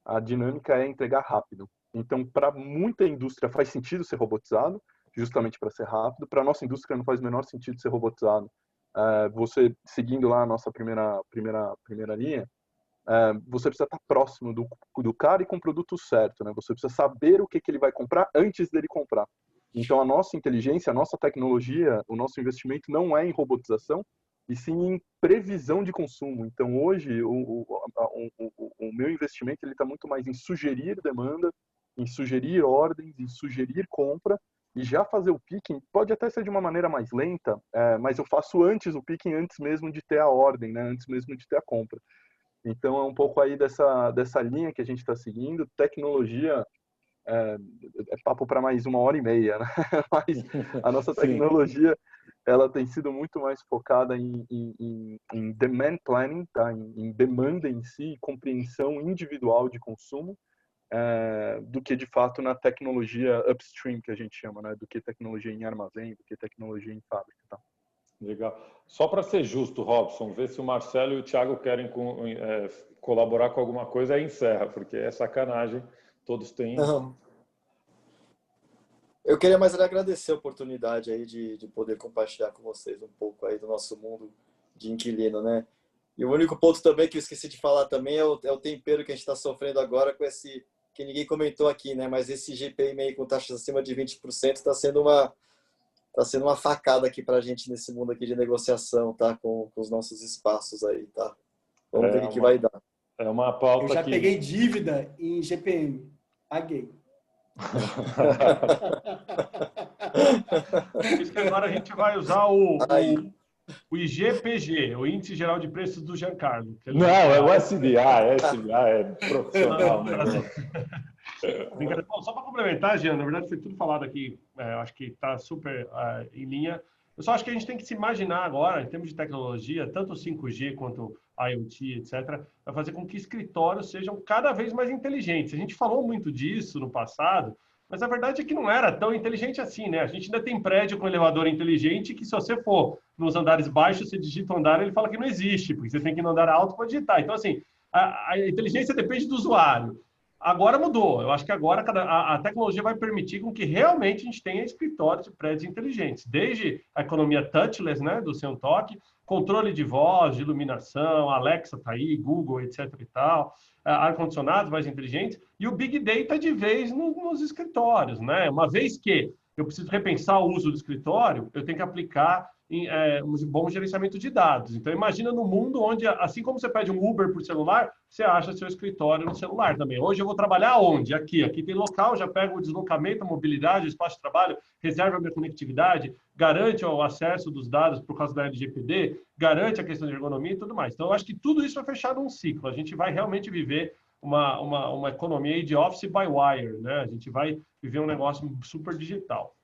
a dinâmica é entregar rápido. Então, para muita indústria faz sentido ser robotizado, justamente para ser rápido. Para a nossa indústria não faz o menor sentido ser robotizado. Você, seguindo lá a nossa primeira linha, você precisa estar próximo do cara e com o produto certo, né? Você precisa saber o que ele vai comprar antes dele comprar. Então, a nossa inteligência, a nossa tecnologia, o nosso investimento não é em robotização, e sim em previsão de consumo. Então, hoje, o meu investimento está muito mais em sugerir demanda, em sugerir ordens, em sugerir compra, e já fazer o picking pode até ser de uma maneira mais lenta, mas eu faço antes o picking, antes mesmo de ter a ordem, né? Antes mesmo de ter a compra. Então, é um pouco aí dessa linha que a gente está seguindo. Tecnologia é papo para mais 1h30, né? Mas a nossa tecnologia ela tem sido muito mais focada em demand planning, tá? Em demanda em si, compreensão individual de consumo, do que de fato na tecnologia upstream que a gente chama, né? Do que tecnologia em armazém, do que tecnologia em fábrica, tá? Legal. Só para ser justo, Robson, ver se o Marcelo e o Thiago querem colaborar com alguma coisa, aí encerra, porque é sacanagem. Todos têm. Não. Eu queria mais agradecer a oportunidade aí de poder compartilhar com vocês um pouco aí do nosso mundo de inquilino, né? E o único ponto também que eu esqueci de falar também é o tempero que a gente está sofrendo agora com esse, que ninguém comentou aqui, né? Mas esse GPM aí com taxas acima de 20% está sendo uma facada aqui para a gente nesse mundo aqui de negociação, tá? Com os nossos espaços aí, tá? Vamos ver o que vai dar. É uma pauta Eu já peguei dívida em GPM. Paguei. Por isso que agora a gente vai usar o IGPG, o Índice Geral de Preços do Giancarlo. Não, é o SBA, é profissional. Bom, só para complementar, Jean, na verdade foi tudo falado aqui, acho que está super em linha. Eu só acho que a gente tem que se imaginar agora, em termos de tecnologia, tanto o 5G quanto IoT, etc., vai fazer com que escritórios sejam cada vez mais inteligentes. A gente falou muito disso no passado, mas a verdade é que não era tão inteligente assim, né? A gente ainda tem prédio com elevador inteligente que, se você for nos andares baixos, você digita o andar, ele fala que não existe, porque você tem que ir no andar alto para digitar. Então, assim, a inteligência depende do usuário. Agora mudou. Eu acho que agora a tecnologia vai permitir com que realmente a gente tenha escritórios e prédios inteligentes. Desde a economia touchless, né, do sem toque, controle de voz, de iluminação, Alexa está aí, Google, etc. e tal, ar-condicionados mais inteligentes, e o Big Data de vez nos escritórios, né? Uma vez que eu preciso repensar o uso do escritório, eu tenho que aplicar um bom gerenciamento de dados. Então, imagina no mundo onde, assim como você pede um Uber por celular, você acha seu escritório no celular também. Hoje eu vou trabalhar onde? Aqui tem local, já pego o deslocamento, a mobilidade, o espaço de trabalho, reserva a minha conectividade, garante o acesso dos dados por causa da LGPD, garante a questão de ergonomia e tudo mais. Então, eu acho que tudo isso vai fechar num ciclo. A gente vai realmente viver uma economia de office by wire, né? A gente vai viver um negócio super digital.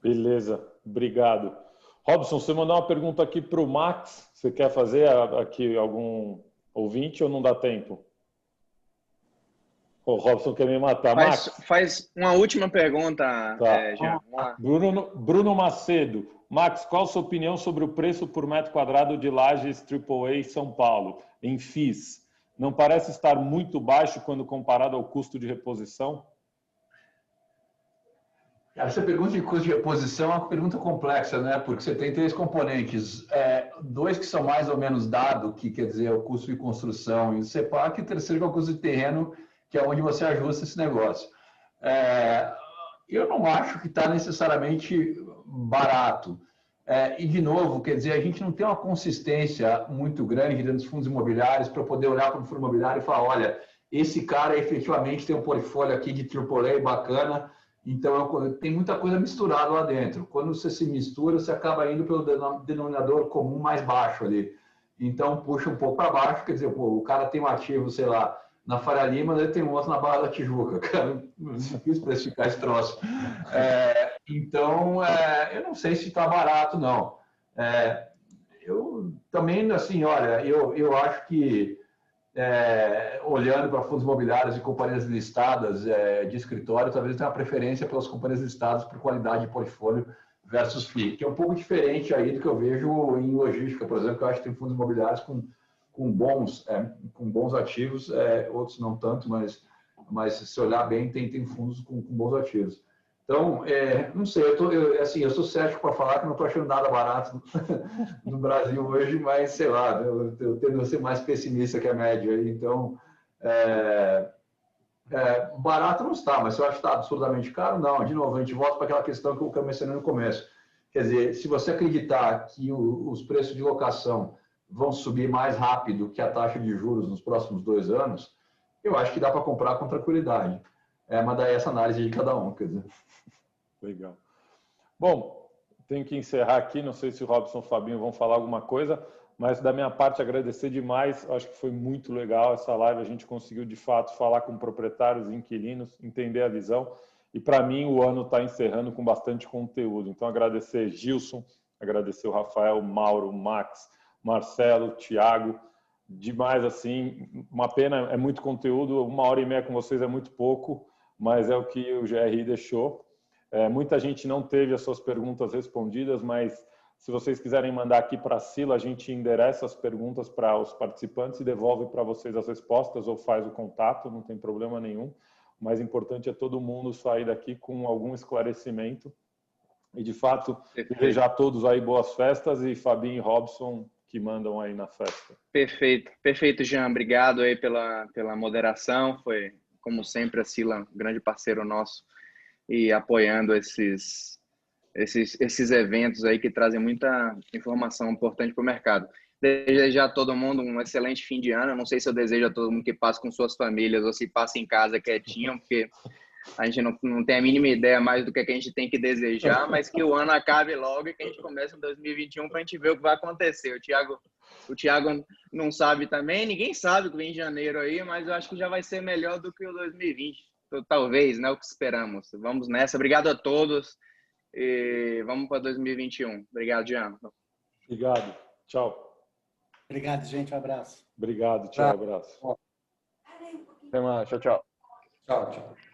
Beleza, obrigado. Robson, você mandou uma pergunta aqui para o Max. Você quer fazer aqui algum ouvinte ou não dá tempo? O Robson quer me matar. Faz uma última pergunta, tá. Jean. Bruno Macedo. Max, qual a sua opinião sobre o preço por metro quadrado de lajes AAA São Paulo, em FIIs? Não parece estar muito baixo quando comparado ao custo de reposição? Essa pergunta de custo de reposição é uma pergunta complexa, né? Porque você tem 3 componentes. 2 que são mais ou menos dados, que quer dizer o custo de construção e o CEPAC, e o terceiro que é o custo de terreno, que é onde você ajusta esse negócio. Eu não acho que está necessariamente barato. E, de novo, quer dizer, a gente não tem uma consistência muito grande dentro dos fundos imobiliários para poder olhar para o fundo imobiliário e falar, olha, esse cara efetivamente tem um portfólio aqui de AAA bacana. Então, tem muita coisa misturada lá dentro. Quando você se mistura, você acaba indo pelo denominador comum mais baixo ali. Então, puxa um pouco para baixo, quer dizer, o cara tem um ativo, sei lá, na Faria Lima, ele tem um outro na Barra da Tijuca. Cara, é difícil precificar esse troço. Então, eu não sei se está barato, não. Eu também, assim, olha, eu acho que olhando para fundos imobiliários e companhias listadas de escritório, talvez tenha uma preferência pelas companhias listadas por qualidade de portfólio versus FII, que é um pouco diferente aí do que eu vejo em logística, por exemplo, que eu acho que tem fundos imobiliários com bons ativos, outros não tanto, mas se olhar bem, tem fundos com bons ativos. Então, não sei, eu sou cético para falar que não estou achando nada barato no Brasil hoje, mas sei lá, eu tendo a ser mais pessimista que a média. Então, barato não está, mas se eu acho que está absurdamente caro, não. De novo, a gente volta para aquela questão que eu mencionei no começo. Quer dizer, se você acreditar que os preços de locação vão subir mais rápido que a taxa de juros nos próximos 2 anos, eu acho que dá para comprar com tranquilidade. Mas daí essa análise de cada um, quer dizer. Legal. Bom, tenho que encerrar aqui, não sei se o Robson e o Fabinho vão falar alguma coisa, mas da minha parte agradecer demais, acho que foi muito legal essa live, a gente conseguiu de fato falar com proprietários e inquilinos, entender a visão, e para mim o ano está encerrando com bastante conteúdo, então agradecer Gilson, agradecer o Rafael, Mauro, Max, Marcelo, Thiago, demais assim, uma pena, é muito conteúdo, 1h30 com vocês é muito pouco, mas é o que o GRI deixou. Muita gente não teve as suas perguntas respondidas, mas se vocês quiserem mandar aqui para a Sila, a gente endereça as perguntas para os participantes e devolve para vocês as respostas ou faz o contato, não tem problema nenhum. O mais importante é todo mundo sair daqui com algum esclarecimento. E, de fato, desejar a todos aí boas festas e Fabinho e Robson que mandam aí na festa. Perfeito, perfeito, Jean. Obrigado aí pela moderação. Foi, como sempre, a Sila, um grande parceiro nosso e apoiando esses eventos aí que trazem muita informação importante para o mercado. Desejar a todo mundo um excelente fim de ano. Não sei se eu desejo a todo mundo que passe com suas famílias ou se passe em casa quietinho, porque a gente não tem a mínima ideia mais do que a gente tem que desejar, mas que o ano acabe logo e que a gente comece em 2021 para a gente ver o que vai acontecer. O Thiago não sabe também, ninguém sabe o que vem em janeiro aí, mas eu acho que já vai ser melhor do que o 2020. Talvez, né? O que esperamos. Vamos nessa. Obrigado a todos e vamos para 2021. Obrigado, Jean. Obrigado. Tchau. Obrigado, gente. Um abraço. Obrigado. Tchau. Abraço. Até mais. Tchau, tchau. Tchau, tchau.